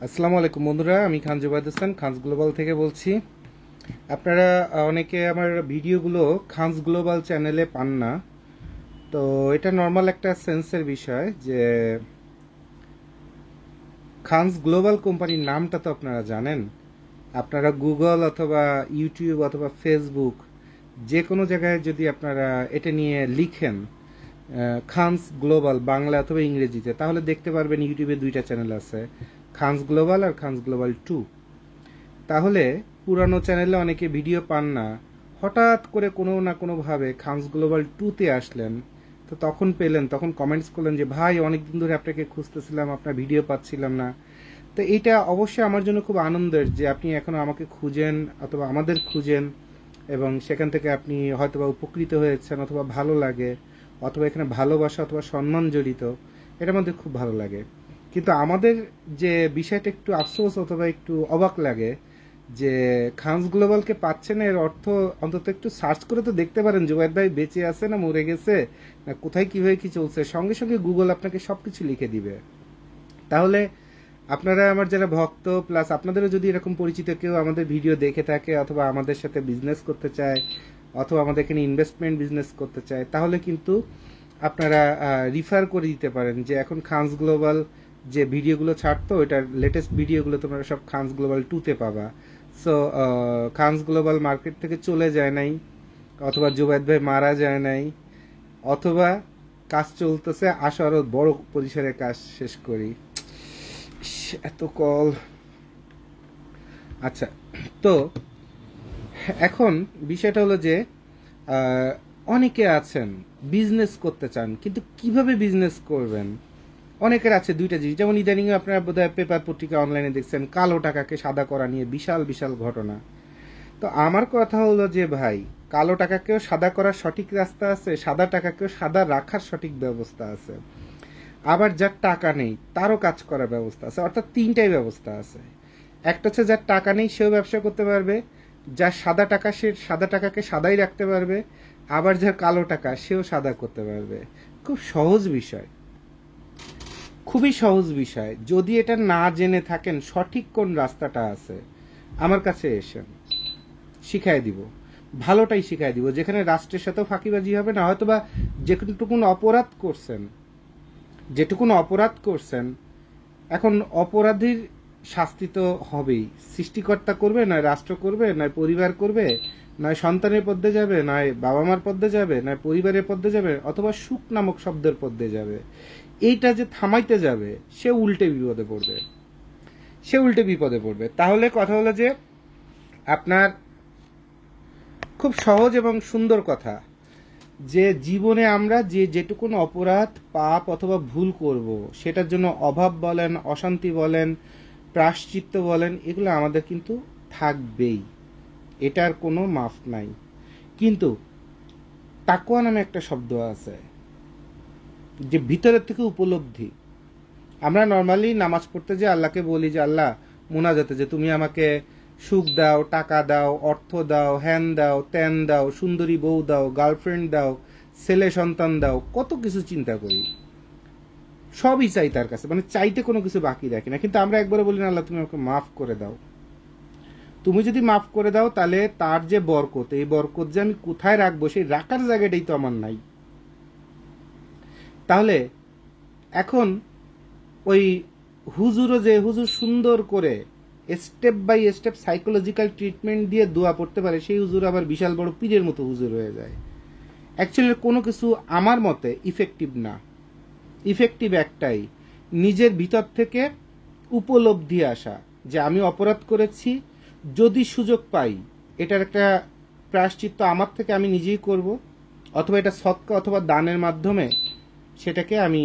আসসালামু আলাইকুম বন্ধুরা, আমি খান জুবাইদ হোসেন খানস গ্লোবাল থেকে বলছি। আপনারা অনেকে আমার ভিডিওগুলো খানস গ্লোবাল চ্যানেলে পান না। তো এটা নর্মাল একটা সেন্সের বিষয় যে খানস গ্লোবাল কোম্পানির নামটা তো আপনারা জানেন। আপনারা গুগল অথবা ইউটিউব অথবা ফেসবুক যে কোনো জায়গায় যদি আপনারা এটা নিয়ে লিখেন খানস গ্লোবাল বাংলা অথবা ইংরেজিতে, তাহলে দেখতে পারবেন ইউটিউবে দুইটা চ্যানেল আছে, খানস গ্লোবাল আর খানস গ্লোবাল 2। তাহলে পুরানো চ্যানেলে অনেকে ভিডিও পান না, হঠাৎ করে কোনো না কোনোভাবে খানস গ্লোবাল 2-তে আসলেন। তো তখন পেলেন, তখন কমেন্টস করলেন যে ভাই অনেকদিন ধরে আপনাকে খুঁজতেছিলাম, আপনার ভিডিও পাচ্ছিলাম না। তো এইটা অবশ্যই আমার জন্য খুব আনন্দের যে আপনি এখনো আমাকে খুঁজেন অথবা আমাদের খুঁজেন, এবং সেখান থেকে আপনি হয়তোবা উপকৃত হয়েছেন অথবা ভালো লাগে, অথবা এখানে ভালোবাসা অথবা সম্মান জড়িত। এটা আমাদের খুব ভালো লাগে। কিন্তু আমাদের যে বিষয়টা একটু আফসোস অথবা একটু অবাক লাগে যে খানস গ্লোবালকে পাচ্ছে না। এর অর্থ অন্তত একটু সার্চ করে তো দেখতে পারেন জুবাইর ভাই বেঁচে আছে না মরে গেছে, না কোথায় কিভাবে কি চলছে, সঙ্গে সঙ্গে গুগল আপনাকে সবকিছু লিখে দিবে। তাহলে আপনারা আমার যারা ভক্ত প্লাস আপনাদেরও যদি এরকম পরিচিত কেউ আমাদের ভিডিও দেখে থাকে অথবা আমাদের সাথে বিজনেস করতে চায় অথবা আমাদের এখানে ইনভেস্টমেন্ট বিজনেস করতে চায়, তাহলে কিন্তু আপনারা রিফার করে দিতে পারেন যে এখন খানস গ্লোবাল যে ভিডিওগুলো ছাড়তো ওইটার লেটেস্ট ভিডিওগুলো তোমরা সব খানস গ্লোবাল 2-তে পাবা। সো খানস গ্লোবাল মার্কেট থেকে চলে যায় নাই, অথবা জুবাইদ ভাই মারা যায় নাই, অথবা কাজ চলতেছে, আসো আরো বড় পরিসরে কাজ শেষ করি। এত কল। আচ্ছা, তো এখন বিষয়টা হলো যে অনেকে আছেন বিজনেস করতে চান, কিন্তু কিভাবে বিজনেস করবেন। অনেকের আছে দুইটা জিনিস, যেমন ইদানিং আপনারা বোধহয় পেপার পত্রিকা অনলাইনে দেখছেন কালো টাকাকে সাদা করা নিয়ে বিশাল বিশাল ঘটনা। তো আমার কথা হলো যে ভাই, কালো টাকাকেও সাদা করার সঠিক রাস্তা আছে, সাদা টাকাকেও সাদা রাখার সঠিক ব্যবস্থা আছে। আবার যার টাকা নেই তারও কাজ করার ব্যবস্থা আছে, অর্থাৎ তিনটাই ব্যবস্থা আছে। একটা হচ্ছে যার টাকা নেই সেও ব্যবসা করতে পারবে, যার সাদা টাকা সে সাদা টাকাকে সাদাই রাখতে পারবে, আবার যার কালো টাকা সেও সাদা করতে পারবে। খুব সহজ বিষয়, খুবই সহজ বিষয়। যদি এটা না জেনে থাকেন সঠিক কোন রাস্তাটা আছে, আমার কাছে এসেন, শিখাই দিব, ভালোটাই শিখাই দিব, যেখানে রাষ্ট্রের সাথেও ফাঁকিবাজি হবে না। হয়তোবা যেটুকুন অপরাধ করছেন, যেটুকুন অপরাধ করছেন, এখন অপরাধীর শাস্তি তো হবেই। সৃষ্টিকর্তা করবে, নয় রাষ্ট্র করবে, নয় পরিবার করবে, নয় সন্তানের পদ্মে যাবে, নয় বাবা মার পদ্মে যাবে, নয় পরিবারের পদ্মে যাবে, অথবা সুখ নামক শব্দের পদ্মে যাবে। এইটা যে থামাইতে যাবে সে উল্টে বিপদে পড়বে, সে উল্টে বিপদে পড়বে। তাহলে কথা হলো যে আপনার খুব সহজ এবং সুন্দর কথা যে জীবনে আমরা যে যেটুকুন অপরাধ পাপ অথবা ভুল করব, সেটার জন্য অভাব বলেন, অশান্তি বলেন, প্রায়শ্চিত্ত বলেন, এগুলো আমাদের কিন্তু থাকবেই, এটার কোনো মাফ নাই। কিন্তু তাকওয়া নামে একটা শব্দ আছে, যে ভিতরের থেকে উপলব্ধি। আমরা নর্মালি নামাজ পড়তে যে আল্লাহকে বলি যে আল্লাহ মুনাজাতে যে তুমি আমাকে সুখ দাও, টাকা দাও, অর্থ দাও, হ্যান দাও, ত্যান দাও, সুন্দরী বউ দাও, গার্লফ্রেন্ড দাও, ছেলে সন্তান দাও, কত কিছু চিন্তা করি, সবই চাই তার কাছে, মানে চাইতে কোনো কিছু বাকি রাখি না। কিন্তু আমরা একবারে বলি না আল্লাহ তুমি আমাকে মাফ করে দাও। তুমি যদি মাফ করে দাও তাহলে তার যে বরকত, এই বরকত যে আমি কোথায় রাখবো সেই রাখার জায়গাটাই তো আমার নাই। তাহলে এখন ওই হুজুরও যে হুজুর সুন্দর করে step by step psychological treatment দিয়ে দোয়া পড়তে পারে, সেই হুজুর আবার বিশাল বড় পীরের মতো হুজুর হয়ে যায়। অ্যাকচুয়ালি কোনো কিছু আমার মতে ইফেক্টিভ না। ইফেক্টিভ একটাই, নিজের ভিতর থেকে উপলব্ধি আসা যে আমি অপরাধ করেছি, যদি সুযোগ পাই এটার একটা প্রায়শ্চিত্ত আমার থেকে আমি নিজেই করব, অথবা এটা সৎকা অথবা দানের মাধ্যমে সেটাকে আমি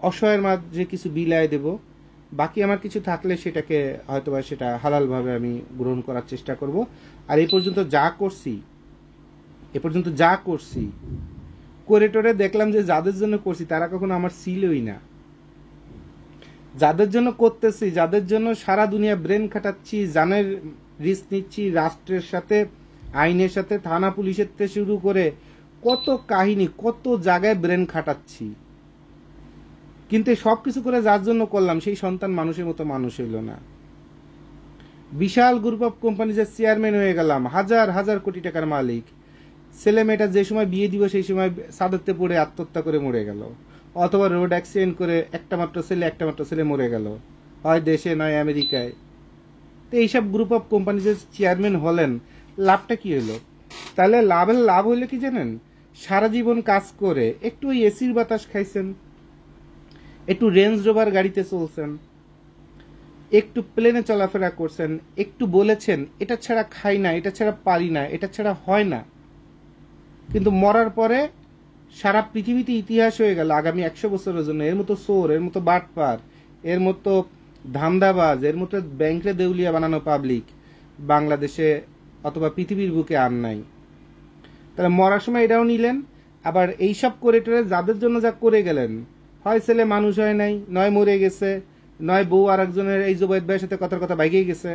অসহায়ের মাঝে কিছু বিলায় দেব। বাকি আমার কিছু থাকলে সেটাকে হয়তোবা সেটা হালালভাবে আমি গ্রহণ করার চেষ্টা করব। আর এই পর্যন্ত যা করছি, এ পর্যন্ত যা করছি করে টোরে দেখলাম যে যাদের জন্য করছি তারা কখনো আমার ছিলই না। যাদের জন্য করতেছি, যাদের জন্য সারা দুনিয়া ব্রেন খাটাচ্ছি, জানের রিস্ক নিচ্ছি, রাষ্ট্রের সাথে, আইনের সাথে, থানা পুলিশের থেকে শুরু করে কত কাহিনী, কত জায়গায় ব্রেন খাটাচ্ছি, কিন্তু সব কিছু করে যার জন্য করলাম সেই সন্তান মানুষের মতো মানুষ হইল না। বিশাল গ্রুপ অফ কোম্পানিজের চেয়ারম্যান হয়ে গেলাম, হাজার হাজার কোটি টাকার মালিক, ছেলে মেয়েটা যে সময় বিয়ে দিব সেই সময় সাদতে পড়ে আত্মহত্যা করে মরে গেল, অথবা রোড অ্যাক্সিডেন্ট করে একটা মাত্র ছেলে মরে গেল, হয় দেশে নয় আমেরিকায়। তো এইসব গ্রুপ অফ কোম্পানিজের চেয়ারম্যান হলেন, লাভটা কি হলো? তাহলে লাভ হইলে কি জানেন? সারা জীবন কাজ করে একটু ওই এসির বাতাস খাইছেন, একটু রেঞ্জ রোভার গাড়িতে চলছেন, একটু প্লেনে চলাফেরা করছেন, একটু বলেছেন এটা ছাড়া খাই না, এটা ছাড়া পারি না, এটা ছাড়া হয় না, কিন্তু মরার পরে সারা পৃথিবীতে ইতিহাস হয়ে গেল আগামী 100 বছরের জন্য। এর মতো চোর, এর মতো বাটপার, এর মতো ধান্দাবাজ, এর মতো ব্যাংকে দেউলিয়া বানানো পাবলিক বাংলাদেশে অথবা পৃথিবীর বুকে আর নাই। তাহলে মরার সময় এটাও নিলেন, আবার এইসব করে টোরে যাদের জন্য যা করে গেলেন, হয় ছেলে মানুষ হয় নাই, নয় মরে গেছে, নয় বউ আর একজনের এই জুবাইদ ভাইয়ের সাথে কথার কথা বাইকেই গেছে।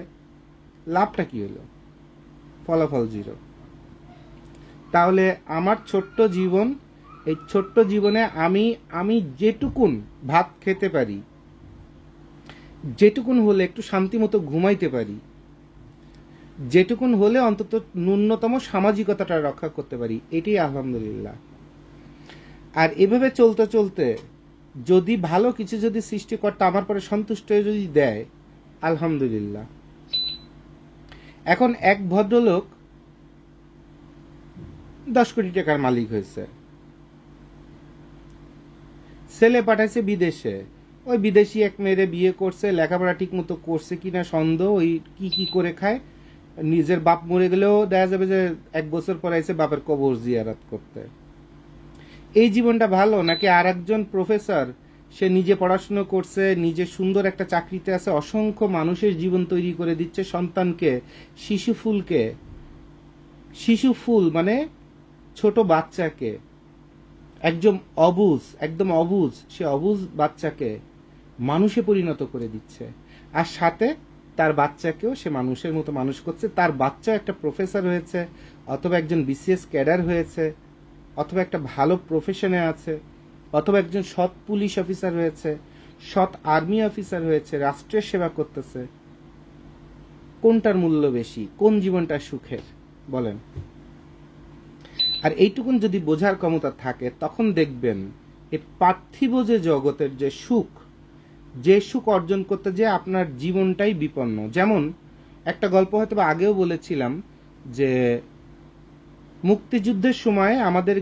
লাভটা কি হলো? ফলাফল জিরো। তাহলে আমার ছোট্ট জীবন, এই ছোট্ট জীবনে আমি যেটুকুন ভাত খেতে পারি, যেটুকুন হলে একটু শান্তি মতো ঘুমাইতে পারি, যেটুকুন হলে অন্তত ন্যূনতম সামাজিকতাটা রক্ষা করতে পারি, এটাই আলহামদুলিল্লাহ। আর এভাবে চলতে চলতে যদি ভালো কিছু যদি সৃষ্টিকর্তা আমার পরে সন্তুষ্ট হয়ে যদি দেয়, আলহামদুলিল্লাহ। এখন এক ভদ্রলোক 10 কোটি টাকার মালিক হয়েছে, ছেলে পাঠাইছে বিদেশে, ওই বিদেশি এক মেয়েরে বিয়ে করছে, লেখাপড়া ঠিক মতো করছে কিনা সন্দেহ, ওই কি করে খায়, নিজের বাপ মরে গেলেও দেখা যাবে যে 1 বছর পর আইছে বাপের কবর জিয়ারত করতে। এই জীবনটা ভালো? নাকি আর একজন প্রফেসর, সে নিজে পড়াশুনো করছে, নিজে সুন্দর একটা চাকরিতে আছে, অসংখ্য মানুষের জীবন তৈরি করে দিচ্ছে, সন্তানকে, শিশু ফুল মানে ছোট বাচ্চাকে, একদম অবুঝ সে অবুঝ বাচ্চাকে মানুষে পরিণত করে দিচ্ছে, আর সাথে তার বাচ্চাকেও সে মানুষের মতো মানুষ করছে। তার বাচ্চা একটা প্রফেসর হয়েছে, অথবা একজন বিসিএস ক্যাডার হয়েছে, অথবা একটা ভালো প্রফেশনে আছে, অথবা একজন সৎ পুলিশ অফিসার হয়েছে, সৎ আর্মি অফিসার হয়েছে, রাষ্ট্রের সেবা করতেছে। কোনটার মূল্য বেশি? কোন জীবনটা সুখের বলেন? আর এইটুকুন যদি বোঝার ক্ষমতা থাকে, তখন দেখবেন এই পার্থিব যে জগতের যে সুখ অর্জন করতে যে আপনার জীবনটাই বিপন্ন। যেমন একটা গল্প হয়তো আগেও বলেছিলাম যে মুক্তিযুদ্ধের সময় আমাদের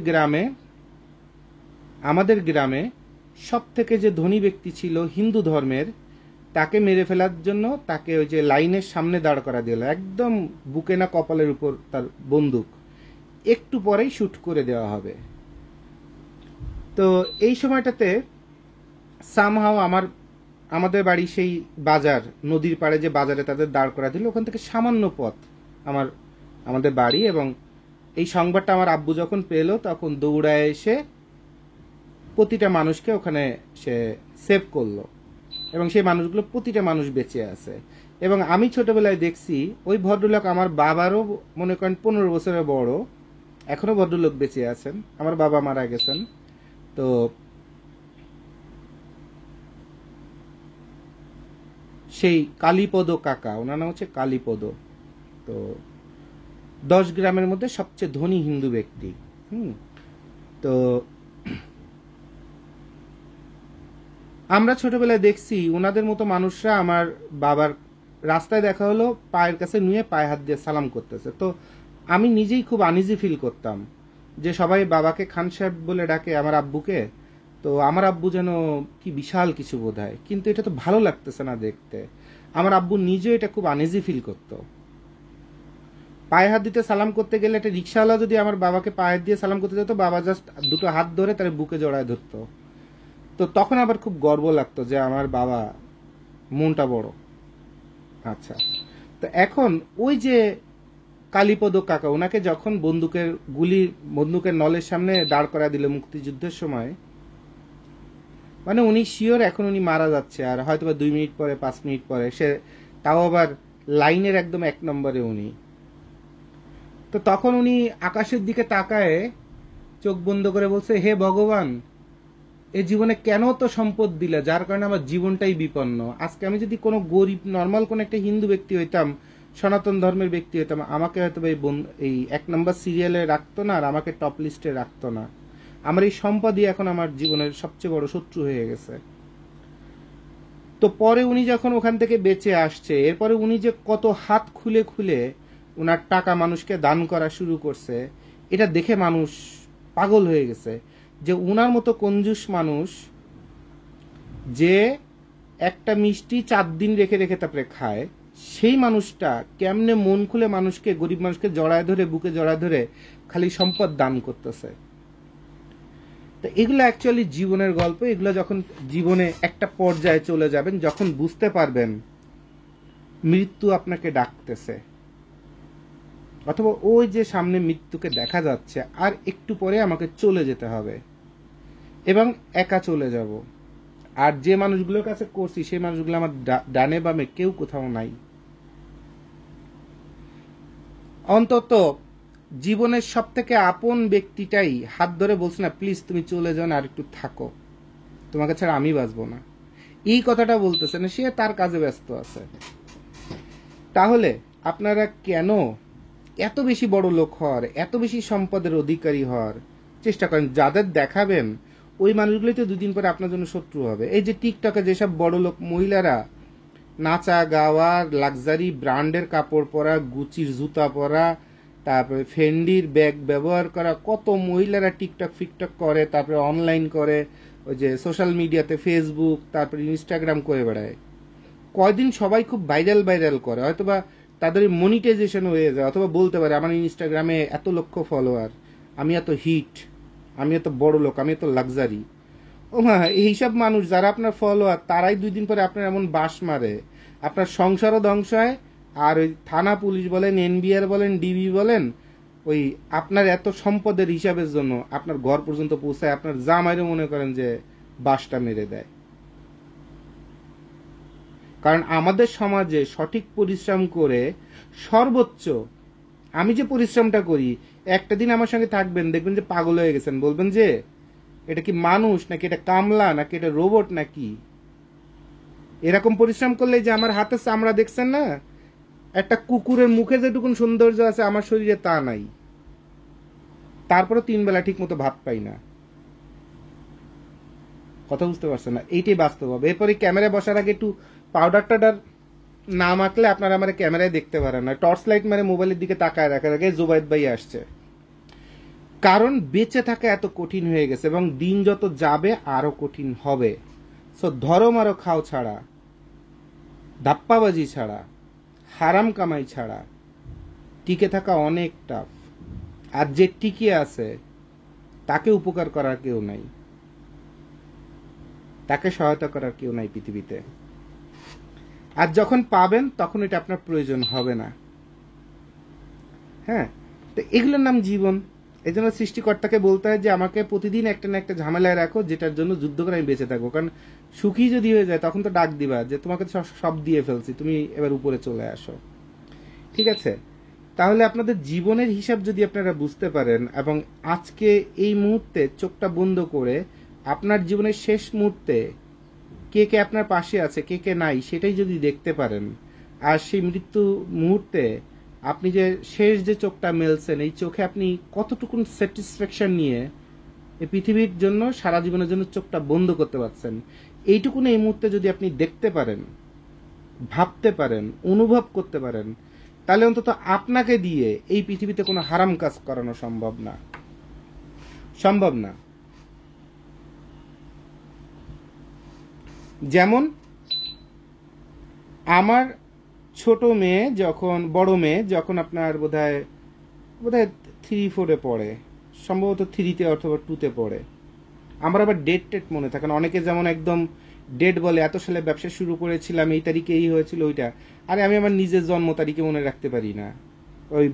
গ্রামে সব থেকে যে ধনী ব্যক্তি ছিল হিন্দু ধর্মের, তাকে মেরে ফেলার জন্য তাকে ওই যে লাইনের সামনে দাঁড় করা দিল, একদম বুকে না কপালের উপর তার বন্দুক, একটু পরেই শুট করে দেওয়া হবে। তো এই সময়টাতে সামহাও আমাদের বাড়ি সেই বাজার, নদীর পাড়ে যে বাজারে তাদের দাঁড় করা দিল, ওখান থেকে সামান্য পথ আমাদের বাড়ি। এবং এই সংবাদটা আমার আব্বু যখন পেল, তখন দৌড়ায় এসে প্রতিটা মানুষকে ওখানে সে সেভ করলো, এবং সেই মানুষগুলো প্রতিটা মানুষ বেঁচে আছে। এবং আমি ছোটবেলায় দেখছি ওই ভদ্রলোক আমার বাবারও মনে করেন 15 বছরের বড়, এখনো ভদ্রলোক বেঁচে আছেন, আমার বাবা মারা গেছেন। তো সেই কালীপদ কাকা, ওনার নাম হচ্ছে কালীপদ, তো 10 গ্রামের মধ্যে সবচেয়ে ধনী হিন্দু ব্যক্তি। তো আমরা ছোটবেলায় দেখছি ওনাদের মতো মানুষরা আমার বাবার রাস্তায় দেখা হলো পায়ের কাছে নুয়ে পায়ে হাত দিয়ে সালাম করতেছে। তো আমি নিজেই খুব আনইজি ফিল করতাম যে সবাই বাবাকে খান সাহেব বলে ডাকে আমার আব্বুকে, তো আমার আব্বু যেন কি বিশাল কিছু বোধহয়, কিন্তু এটা তো ভালো লাগতেছে না দেখতে। আমার আব্বু নিজে এটা খুব আনইজি ফিল করতো। পায়ে হাত দিতে সালাম করতে গেলে একটা রিক্সাওয়ালা যদি আমার বাবাকে পায়ে দিয়ে সালাম করতে যেত, বাবা জাস্ট দুটো হাত ধরে তার বুকে জড়ায় ধরতো। তো তখন আবার খুব গর্ব লাগতো যে আমার বাবা মনটা বড়। আচ্ছা, তো এখন ওই যে কালীপদ কাকা, ওনাকে যখন বন্দুকের নলের সামনে দাঁড় করা দিল মুক্তিযুদ্ধের সময়, মানে উনি শিওর এখন উনি মারা যাচ্ছে, আর হয়তো বা 2 মিনিট পরে 5 মিনিট পরে সে, তাও আবার লাইনের একদম 1 নম্বরে উনি। তো তখন উনি আকাশের দিকে তাকায় চোখ বন্ধ করে বলছে, হে ভগবান, এই জীবনে কেন তো সম্পদ দিলে যার কারণে আমার জীবনটাই বিপন্ন। আজকে আমি যদি কোনো গরিব নর্মাল কোনো একটা হিন্দু ব্যক্তি হইতাম, সনাতন ধর্মের ব্যক্তি হইতাম, আমাকে হয়তো এই 1 নম্বর সিরিয়ালে রাখতো না, আর আমাকে টপ লিস্টে রাখতো না। আমার এই সম্পদই এখন আমার জীবনের সবচেয়ে বড় শত্রু হয়ে গেছে। তো পরে উনি যখন ওখান থেকে বেঁচে আসছে, এরপরে উনি যে কত হাত খুলে খুলে ওনার টাকা মানুষকে দান করা শুরু করছে, এটা দেখে মানুষ পাগল হয়ে গেছে যে উনার মতো কঞ্জুস মানুষ, যে একটা মিষ্টি 4 দিন রেখে রেখে তারপরে খায়, সেই মানুষটা কেমনে মন খুলে মানুষকে, গরিব মানুষকে জড়ায় ধরে, বুকে জড়ায় ধরে খালি সম্পদ দান করতেছে। তো এগুলো অ্যাকচুয়ালি জীবনের গল্প। এগুলো যখন জীবনে একটা পর্যায়ে চলে যাবেন, যখন বুঝতে পারবেন মৃত্যু আপনাকে ডাকতেছে, অথবা ওই যে সামনে মৃত্যুকে দেখা যাচ্ছে, আর একটু পরে আমাকে চলে যেতে হবে এবং একা চলে যাব, আর যে মানুষগুলোর কাছে করছি সেই মানুষগুলো আমার ডানে বামে কেউ কোথাও নাই। অন্তত জীবনের সব থেকে আপন ব্যক্তিটাই হাত ধরে বলছে না, প্লিজ তুমি চলে যাও না, আর একটু থাকো, তোমাকে ছাড়া আমি বাঁচবো না। এই কথাটা বলতেছে না, সে তার কাজে ব্যস্ত আছে। তাহলে আপনারা কেন এত বেশি বড় লোক হওয়ার, এত বেশি সম্পদের অধিকারী হওয়ার চেষ্টা করেন? যাদের দেখাবেন ওই মানুষগুলোই তো 2 দিন পরে আপনার জন্য শত্রু হবে। এই যে টিকটকে যেসব বড় লোক মহিলারা নাচা গাওয়া, লাক্সারি ব্র্যান্ডের কাপড় পরা, গুচির জুতা পরা, তারপরে ফেন্ডির ব্যাগ ব্যবহার করা, কত মহিলারা টিকটক ফিকটক করে, তারপরে অনলাইন করে, ওই যে সোশ্যাল মিডিয়াতে ফেসবুক তারপরে ইনস্টাগ্রাম করে বেড়ায়। কয়দিন সবাই খুব ভাইরাল ভাইরাল করে, হয়তোবা তাদের মনিটাইজেশন হয়ে যায়, অথবা বলতে পারে আমার ইনস্টাগ্রামে এত লক্ষ ফলোয়ার, আমি এত হিট, আমি এত বড় লোক, আমি এত লাক্সারি। ও মা, এইসব মানুষ যারা আপনার ফলোয়ার, তারাই 2 দিন পরে আপনার এমন বাস মারে, আপনার সংসারও ধ্বংস হয়। আর ওই থানা পুলিশ বলেন, এনবিআর বলেন, ডিবি বলেন, ওই আপনার এত সম্পদের হিসাবের জন্য আপনার ঘর পর্যন্ত পৌঁছায়, আপনার জামাইরে মনে করেন যে বাসটা মেরে দেয়। কারণ আমাদের সমাজে সঠিক পরিশ্রম করে সর্বোচ্চ, আমি যে পরিশ্রমটা করি, একটা দিন আমার সঙ্গে থাকবেন, দেখবেন যে পাগল হয়ে গেছেন, বলবেন যে এটা কি মানুষ নাকি এটা কামলা নাকি এটা রোবট নাকি। এরকম পরিশ্রম করলে যে আমার হাতে চামড়া দেখছেন না, একটা কুকুরের মুখে যেটুকুন সৌন্দর্য আছে আমার শরীরে তা নাই, তারপরে 3 বেলা ঠিক মতো ভাত পাই না। কথা বুঝতে পারছেন না? এইটাই বাস্তব হবে। এরপরে ক্যামেরায় বসার আগে একটু পাউডার টাউডার না মাখলে আপনারা আমার ক্যামেরায় দেখতে পারেন না, টর্চ লাইট মারে মোবাইলের দিকে তাকায় রাখার আগে জুবাইদ ভাই আসছে। কারণ বেঁচে থাকা এত কঠিন হয়ে গেছে, এবং দিন যত যাবে আরো কঠিন হবে। সো ধরো মারো খাও ছাড়া, ধাপ্পাবাজি ছাড়া, হারাম কামাই ছাড়া টিকে থাকা অনেক টাফ। আর যে টিকে আছে তাকে উপকার করার কেউ নাই, তাকে সহায়তা করার কেউ নাই পৃথিবীতে। আর যখন পাবেন তখন এটা আপনার প্রয়োজন হবে না। হ্যাঁ, তো এগুলোর নাম জীবন। এই জন্য সৃষ্টিকর্তাকে বলতে হয় যে আমাকে প্রতিদিন একটা না একটা ঝামেলায় রাখো, যেটার জন্য যুদ্ধ করে আমি বেঁচে থাকবো। কারণ সুখী যদি হয়ে যায় তখন তো ডাক দিবা যে তোমাকে তো সব দিয়ে ফেলছি, তুমি এবার উপরে চলে আসো। ঠিক আছে? তাহলে আপনাদের জীবনের হিসাব যদি আপনারা বুঝতে পারেন, এবং আজকে এই মুহূর্তে চোখটা বন্ধ করে আপনার জীবনের শেষ মুহূর্তে কে কে আপনার পাশে আছে, কে কে নাই, সেটাই যদি দেখতে পারেন, আর সেই মৃত্যু মুহূর্তে আপনি যে শেষ যে চোখটা মেলছেন, এই চোখে আপনি কতটুকুন স্যাটিসফ্যাকশন নিয়ে এই পৃথিবীর জন্য সারা জীবনের জন্য চোখটা বন্ধ করতে পারছেন, এইটুকুন এই মুহূর্তে যদি আপনি দেখতে পারেন, ভাবতে পারেন, অনুভব করতে পারেন, তাহলে অন্তত আপনাকে দিয়ে এই পৃথিবীতে কোনো হারাম কাজ করানো সম্ভব না, সম্ভব না। যেমন আমার ছোট মেয়ে যখন, বড় মেয়ে যখন আপনার বোধহয় 3-4-এ পড়ে, সম্ভবত 3-তে অথবা 2-তে পড়ে। আমার আবার ডেট টেট মনে থাকে না, অনেকে যেমন একদম ডেট বলে, এত সালে ব্যবসা শুরু করেছিলাম, এই তারিখে এই হয়েছিল ওইটা। আরে আমি আমার নিজের জন্ম তারিখে মনে রাখতে পারি না। ওই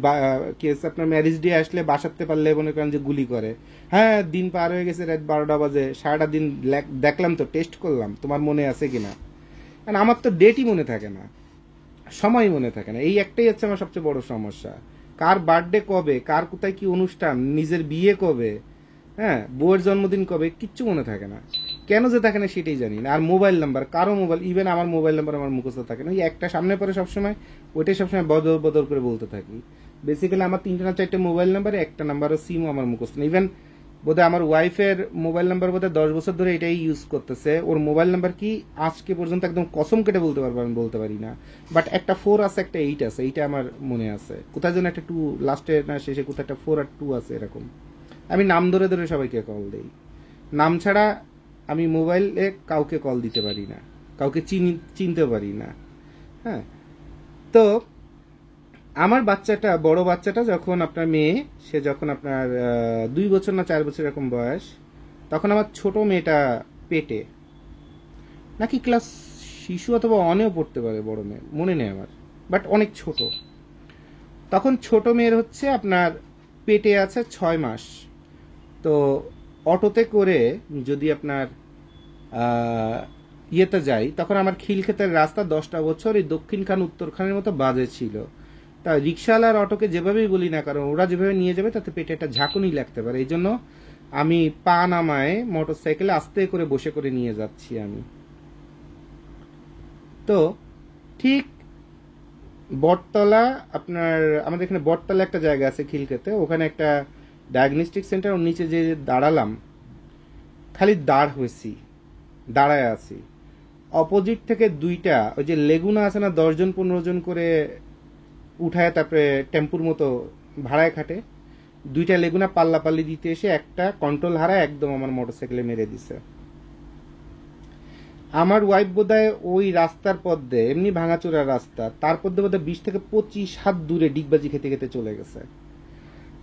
কেস আপনার ম্যারেজ ডে আসলে বাসাতে পারলে মনে করেন যে গুলি করে, হ্যাঁ দিন পার হয়ে গেছে, রাত 12টা বাজে, সারাটা দিন দেখলাম তো, টেস্ট করলাম তোমার মনে আছে কিনা। কারণ আমার তো ডেটই মনে থাকে না, সময় মনে থাকে না। এই একটাই হচ্ছে আমার সবচেয়ে বড় সমস্যা। কার বার্থডে কবে, কার কোথায় কি অনুষ্ঠান, নিজের বিয়ে কবে, হ্যাঁ বউয়ের জন্মদিন কবে, কিচ্ছু মনে থাকে না। কেন যে থাকে না সেটাই জানি না। আর মোবাইল নাম্বার, কারো মোবাইল, ইভেন আমার মোবাইল নাম্বার আমার মুখস্থ থাকে না, ওই একটা সামনে পরে সবসময়, ওইটাই সবসময় বদল বদল করে বলতে থাকি। বেসিক্যালি আমার 3টা না 4টা মোবাইল নাম্বারে একটা নাম্বারও সিমও আমার মুখস্থ না। ইভেন বোধহয় আমার ওয়াইফের মোবাইল নাম্বার বোধহয় 10 বছর ধরে এটাই ইউজ করতেছে। ওর মোবাইল নাম্বার কি আজকে পর্যন্ত একদম কসম কেটে বলতে পারবো, আমি বলতে পারি না। বাট একটা 4 আছে, একটা 8 আছে, এইটা আমার মনে আছে। কোথায় যেন একটা 2 লাস্টে না শেষে কোথায় একটা 4 আর 2 আছে এরকম। আমি নাম ধরে ধরে সবাইকে কল দেই, নাম ছাড়া আমি মোবাইলে কাউকে কল দিতে পারি না, কাউকে চিনতে পারি না। হ্যাঁ, তো আমার বাচ্চাটা, বড় বাচ্চাটা যখন আপনার মেয়ে, সে যখন আপনার 2 বছর না 4 বছর এরকম বয়স, তখন আমার ছোট মেয়েটা পেটে, নাকি ক্লাস শিশু অথবা অনেও পড়তে পারে, বড় মেয়ে মনে নেই আমার, বাট অনেক ছোট। তখন ছোট মেয়ের হচ্ছে আপনার পেটে আছে 6 মাস। তো অটোতে করে যদি আপনার ইয়েতে যাই, তখন আমার খিলক্ষেতের রাস্তা 10টা বছর এই দক্ষিণ খান উত্তর খানের মতো বাজে ছিল। তা রিক্সাওয়ালার অটোকে যেভাবেই বলি না, কারণ ওরা যেভাবে নিয়ে যাবে তাতে পেটে একটা ঝাঁকুনি লাগতে পারে, এই জন্য আমি পা নামায় মোটর সাইকেলে আস্তে করে বসে করে নিয়ে যাচ্ছি আমি। তো ঠিক বটতলা, আপনার আমাদের এখানে বটতলা একটা জায়গা আছে খিলক্ষেতে, ওখানে একটা ডায়াগনস্টিক সেন্টার, ওর নিচে যে দাঁড়ালাম, খালি হয়েছি, দাঁড়ায় আছি। অপোজিট থেকে 2টা ওই যে লেগুনা আছে না, 10 জন 15 জন করে উঠায় তারপরে টেম্পুর মতো ভাড়ায় খাটে, 2টা লেগুনা পাল্লাপাল্লি দিতে এসে একটা কন্ট্রোল হারায় একদম আমার মোটরসাইকেলে মেরে দিছে। আমার ওয়াইফ বোধহয় ওই রাস্তার পথ দিয়ে, এমনি ভাঙাচোরা রাস্তা, তারপর দিয়ে বোধহয় 20 থেকে 25 হাত দূরে ডিগবাজি খেতে খেতে চলে গেছে।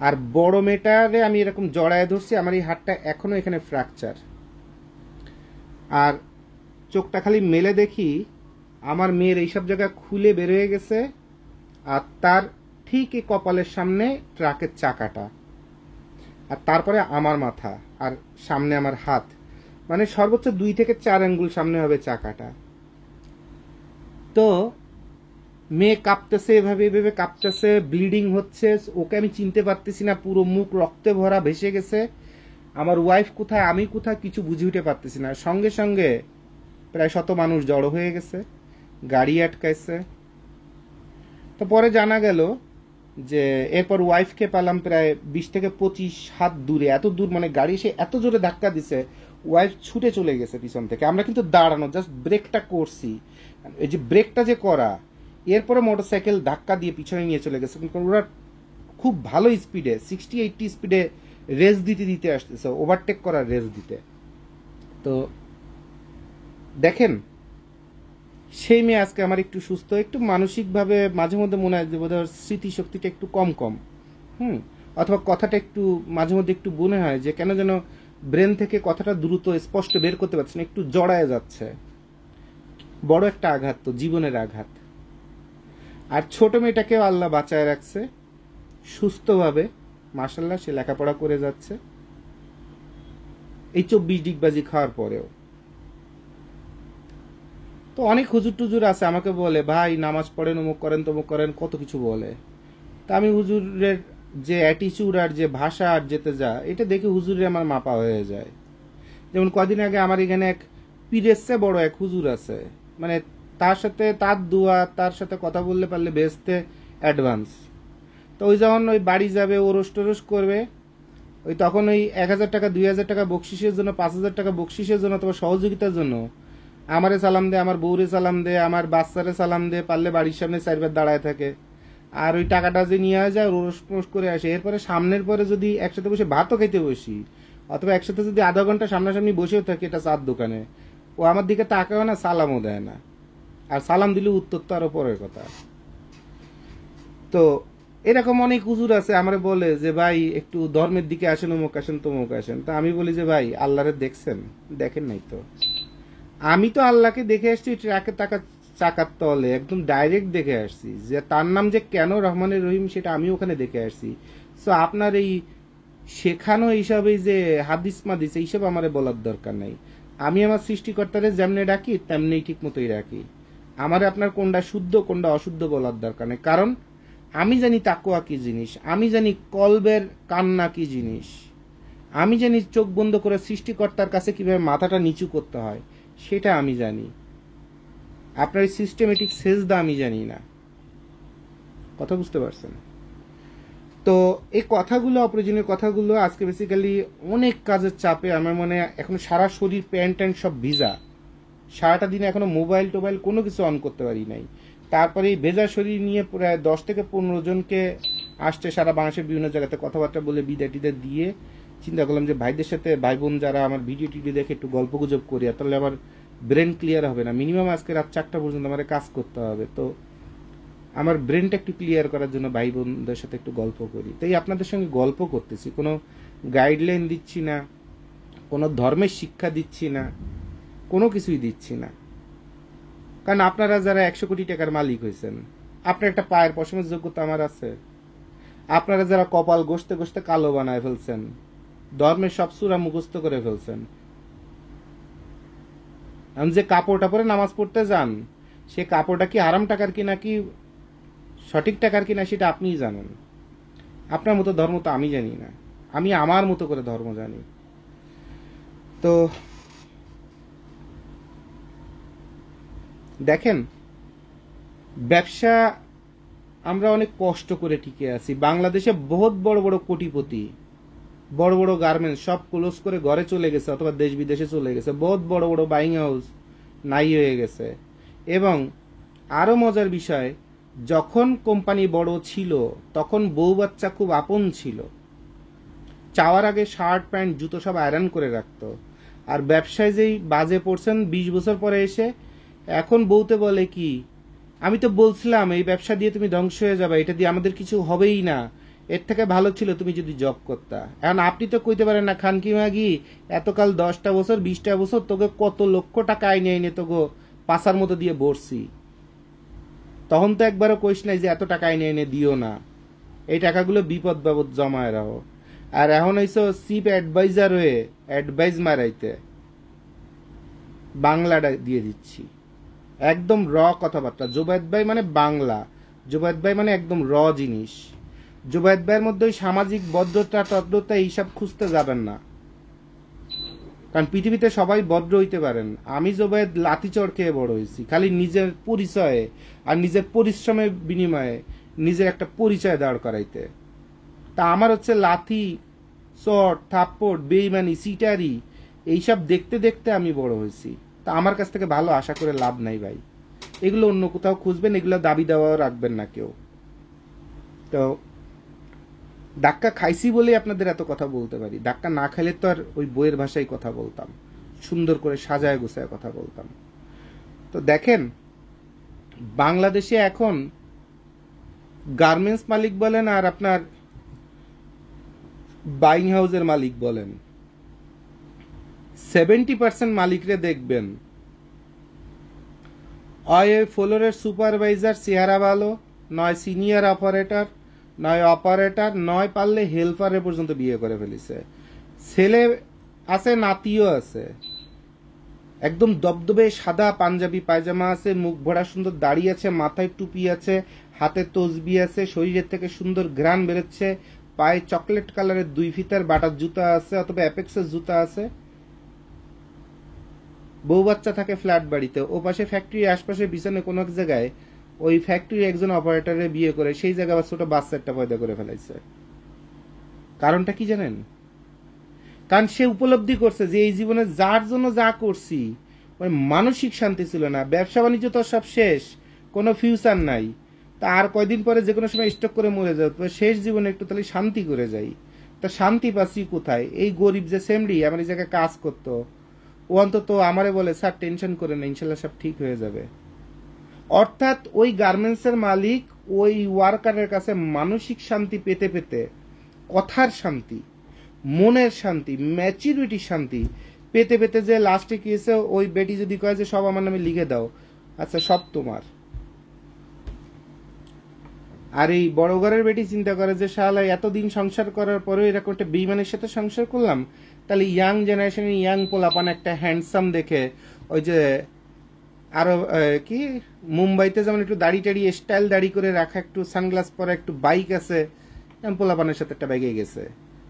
আর বড় মেয়েটারে আমি এরকম জড়ায় ধরছি, আমার এই হাতটা এখনো এখানে ফ্র্যাকচার। আর চোখটা খালি মেলে দেখি আমার মেয়ের এইসব জায়গা খুলে বের হয়ে গেছে, আর তার ঠিক এই কপালের সামনে ট্রাকের চাকাটা, আর তারপরে আমার মাথা, আর সামনে আমার হাত, মানে সর্বোচ্চ 2 থেকে 4 আঙ্গুল সামনে হবে চাকাটা। তো মেয়ে কাঁপতেছে, এভাবে এভাবে কাঁপতেছে, ব্লিডিং হচ্ছে, ওকে আমি চিনতে পারতেছি না, পুরো মুখ রক্তে ভরা ভেসে গেছে। আমার ওয়াইফ কোথায়, আমি কোথায়, কিছু বুঝে উঠে পারতেছি না। সঙ্গে সঙ্গে প্রায় 100 মানুষ জড়ো হয়ে গেছে, গাড়ি আটকাইছে। তো পরে জানা গেল যে এরপর ওয়াইফকে পেলাম প্রায় 20 থেকে 25 হাত দূরে, এত দূর, মানে গাড়ি এসে এত জোরে ধাক্কা দিছে, ওয়াইফ ছুটে চলে গেছে পিছন থেকে। আমরা কিন্তু দাঁড়ানো, জাস্ট ব্রেকটা করছি, এই যে ব্রেকটা যে করা, এরপরে মোটরসাইকেল ধাক্কা দিয়ে পিছনে নিয়ে চলে গেছে। ওরা খুব ভালো স্পিডে 60-80 স্পিডে রেস দিতে দিতে আসতেছে, ওভারটেক করার রেস দিতে। তো দেখেন, সেই মেয়ে আজকে আমার একটু সুস্থ, একটু মানসিকভাবে মাঝে মধ্যে মনে হয় যে বোধহয় স্মৃতিশক্তিটা একটু কম কম, অথবা কথাটা একটু মাঝে মধ্যে একটু মনে হয় যে কেন যেন ব্রেন থেকে কথাটা দ্রুত স্পষ্ট বের করতে পারছে না, একটু জড়ায় যাচ্ছে। বড় একটা আঘাত, তো জীবনের আঘাত। আর ছোট মেয়েটাকেও আল্লাহ বাঁচায় রাখছে সুস্থভাবে, মাশাল্লাহ, সে লেখাপড়া করে যাচ্ছে এই 24 ডিগবাজি খাওয়ার পরেও। তো অনেক হুজুর টুজুর আছে, আমাকে বলে ভাই নামাজ পড়েন, অমুক করেন, তমুক করেন, কত কিছু বলে। তা আমি হুজুরের যে অ্যাটিচিউড আর যে ভাষা আর যেতে যা, এটা দেখে হুজুরে আমার মাপা হয়ে যায়। যেমন কদিন আগে আমার এখানে এক পীরের চেয়ে বড় এক হুজুর আছে, মানে তার সাথে তার দোয়া, তার সাথে কথা বললে পারলে বেহেশতে অ্যাডভান্স। তো ওই যখন ওই বাড়ি যাবে, ওরস টোরস করবে, ওই তখন ওই 1000 টাকা 2000 টাকা বকশিসের জন্য, 5000 টাকা বকশিসের জন্য অথবা সহযোগিতার জন্য আমারে সালাম দে, আমার বউরে সালাম দে, আমার বাচ্চারে সালাম দে, পারলে বাড়ির সামনে 4 বার দাঁড়ায় থাকে। আর ওই টাকাটা যে নিয়ে যায় রোস পোস করে আসে। এরপরে সামনের পরে যদি একসাথে বসে ভাতও খাইতে বসি, অথবা একসাথে যদি আধা ঘন্টা সামনাসামনি বসেও থাকি এটা চার দোকানে, ও আমার দিকে তাকাও না, সালামও দেয় না। আর সালাম দিলে উত্তর তো আরো পরের কথা। তো এরকম অনেক হুজুর আছে, আমার বলে যে ভাই একটু ধর্মের দিকে আসেন, অমুক আসেন, তমুক আসেন। তা আমি বলি যে ভাই আল্লাহরে দেখছেন? দেখেন নাই তো। আমি তো আল্লাহকে দেখে আসছি ট্রাকে চাকার তলে, একদম ডাইরেক্ট দেখে আসছি। যে তার নাম যে কেন রহমানের রহিম, সেটা আমি ওখানে দেখে আসছি। সো আপনার এই শেখানো এইসব, এই যে হাদিস মাদিস, এইসব আমার বলার দরকার নাই। আমি আমার সৃষ্টিকর্তারে যেমনি ডাকি তেমনি ঠিক মতোই রাখি। আমার আপনার কোনটা শুদ্ধ কোনটা অশুদ্ধ বলার দরকার নেই, কারণ আমি জানি তাকওয়া কি জিনিস, আমি জানি কলবের কান্না কি জিনিস, আমি জানি চোখ বন্ধ করে সৃষ্টিকর্তার কাছে কিভাবে মাথাটা নিচু করতে হয়, সেটা আমি জানি। আপনার সিস্টেমেটিক সেজদা আমি জানি না। কথা বুঝতে পারছেন? তো এই কথাগুলো, অপ্রয়োজনীয় কথাগুলো, আজকে বেসিক্যালি অনেক কাজের চাপে আমার মনে এখন সারা শরীর প্যান্ট ট্যান্ট সব ভিজা, সারাটা দিনে এখনো মোবাইল টোবাইল কোনো কিছু অন করতে পারি নাই। তারপরে এই ভেজা শরীর নিয়ে প্রায় 10 থেকে 15 জনকে আসছে সারা বাংলাদেশের বিভিন্ন জায়গাতে কথাবার্তা বলে বিদায় টিদায় দিয়ে চিন্তা করলাম যে ভাইদের সাথে, ভাই বোন যারা আমার ভিডিও টিডিও দেখে একটু গল্প গুজব করি, আর তাহলে আমার ব্রেন ক্লিয়ার হবে না। মিনিমাম আজকে রাত 4টা পর্যন্ত আমার কাজ করতে হবে, তো আমার ব্রেনটা একটু ক্লিয়ার করার জন্য ভাই বোনদের সাথে একটু গল্প করি। তাই আপনাদের সঙ্গে গল্প করতেছি, কোনো গাইডলাইন দিচ্ছি না, কোনো ধর্মের শিক্ষা দিচ্ছি না, কোনো কিছুই দিচ্ছি না। কারণ আপনারা যারা 100 কোটি টাকার মালিক হয়েছেন, আপনার একটা পায়ের পশমের যোগ্যতা আমার আছে। আপনারা যারা কপাল গসতে গসতে কালো বানায় ফেলছেন, ধর্মের সব সূরা মুখস্থ করে ফেলছেন, আমি যে কাপড়টা পরে নামাজ পড়তে যান, সে কাপড়টা কি হারাম টাকার কিনা কি সঠিক টাকার কিনা সেটা আপনিই জানেন। আপনার মতো ধর্ম তো আমি জানি না, আমি আমার মতো করে ধর্ম জানি। তো দেখেন, ব্যবসা আমরা অনেক কষ্ট করে টিকে আছি। বাংলাদেশে বহুত বড় বড় কোটিপতি, বড় বড় গার্মেন্টস সব ক্লোজ করে ঘরে চলে গেছে অথবা দেশ বিদেশে চলে গেছে। বহুত বড় বড় বাইং হাউস নাই হয়ে গেছে। এবং আরো মজার বিষয়, যখন কোম্পানি বড় ছিল তখন বউ বাচ্চা খুব আপন ছিল, চাওয়ার আগে শার্ট প্যান্ট জুতো সব আয়রন করে রাখতো। আর ব্যবসায় যেই বাজে পড়ছেন 20 বছর পরে এসে এখন বউতে বলে কি, আমি তো বলছিলাম এই ব্যবসা দিয়ে তুমি ধ্বংস হয়ে যাবে, এটা দিয়ে আমাদের কিছু হবেই না, এর থেকে ভালো ছিল তুমি যদি জব করতা। এখন আপনি তো কইতে পারেন না, খানকি মাগি এতকাল 10টা বছর 20টা বছর তোকে কত লক্ষ টাকা আইনে আইনে তোকে পাশার মতো দিয়ে বসছি, তখন তো একবারও কইস নাই যে এত টাকা আইনে এনে দিও না, এই টাকাগুলো বিপদ বাবদ জমায় রাখো। আর এখন হইছো চিপ অ্যাডভাইজার হয়ে অ্যাডভাইস মারাইতে, বাংলাটা দিয়ে দিচ্ছি একদম র কথাবার্তা। জোবায়েদ ভাই মানে বাংলা, জোবায়েদ ভাই মানে একদম র জিনিস। জোবায়েদ ভাইয়ের মধ্যে ওই সামাজিক বদ্ধতা তদ্রতা এইসব খুঁজতে যাবেন না, কারণ পৃথিবীতে সবাই ভদ্র হইতে পারেন। আমি জোবায়েদ লাঠিচড় খেয়ে বড় হয়েছি, খালি নিজের পরিচয়ে আর নিজের পরিশ্রমের বিনিময়ে নিজের একটা পরিচয় দাঁড় করাইতে। তা আমার হচ্ছে লাথি, চট, থাপ্পড়, বেইমানি, সিটারি এইসব দেখতে দেখতে আমি বড় হয়েছি। তা আমার কাছ থেকে ভালো আশা করে লাভ নাই ভাই, এগুলো অন্য কোথাও খুঁজবেন, এগুলো দাবি দেওয়াও রাখবেন না কেউ। তো ধাক্কা খাইছি বলে আপনাদের এত কথা বলতে পারি, ধাক্কা না খাইলে তো আর ওই বইয়ের ভাষায় কথা বলতাম, সুন্দর করে সাজায় গোছায় কথা বলতাম। তো দেখেন, বাংলাদেশে এখন গার্মেন্টস মালিক বলেন আর আপনার বাইং হাউসের মালিক বলেন, 70% মালিকরে দেখবেন হয় ওই ফ্লোরের সুপারভাইজার চেহারা ভালো, নয় সিনিয়র অপারেটর, নয় অপারেটর, নয় পারলে হেল্পারে পর্যন্ত বিয়ে করে ফেলেছে। ছেলে আছে, নাতিও আছে, একদম দবদবে সাদা পাঞ্জাবি পায়জামা আছে, মুখ ভরা সুন্দর দাড়ি আছে, মাথায় টুপি আছে, হাতে তসবি আছে, শরীরের থেকে সুন্দর ঘ্রাণ বেরোচ্ছে, পায়ে চকলেট কালারের 2 ফিতার বাটার জুতা আছে অথবা অ্যাপেক্সের জুতা আছে। বউ বাচ্চা থাকে ফ্ল্যাট বাড়িতে, ও পাশে ফ্যাক্টরির আশপাশে পিছনে কোনো এক জায়গায় ওই ফ্যাক্টরির একজন অপারেটরে বিয়ে করে সেই জায়গায় আবার ছোট বাচ্চা একটা পয়দা করে ফেলাইছে। কারণটা কি জানেন? কারণ সে উপলব্ধি করছে যে এই জীবনে যার জন্য যা করছি ওই মানসিক শান্তি ছিল না, ব্যবসা বাণিজ্য তো সব শেষ, কোনো ফিউচার নাই, তা আর কয়দিন পরে যে কোনো সময় স্টক করে মরে যাবে, শেষ জীবনে একটু তাহলে শান্তি করে যাই। তা শান্তি পাচ্ছি কোথায়? এই গরিব যে সেমরি আমার এই জায়গায় কাজ করতো, ও অন্তত আমারে বলে স্যার টেনশন করে না, ইনশাল্লাহ সব ঠিক হয়ে যাবে। অর্থাৎ ওই গার্মেন্টসের মালিক ওই ওয়ার্কারের কাছে মানসিক শান্তি পেতে পেতে, কথার শান্তি, মনের শান্তি, ম্যাচুরিটির শান্তি পেতে পেতে যে লাস্টে কি হয়েছে, ওই বেটি যদি কয় যে সব আমার নামে লিখে দাও, আচ্ছা সব তোমার। আর এই বড় ঘরের বেটি চিন্তা করে যে শালা এতদিন সংসার করার পরেও এরকম একটা বেইমানের সাথে সংসার করলাম, তাহলে ইয়াং জেনারেশনের ইয়াং পোলাপান একটা হ্যান্ডসাম দেখে, ওই যে আরো কি মুম্বাইতে যেমন একটু দাড়ি টাড়ি স্টাইল দাড়ি করে রাখা, একটু সানগ্লাস পরা, একটু বাইক আছে, পোলাপানের সাথে একটা বাইকে গেছে,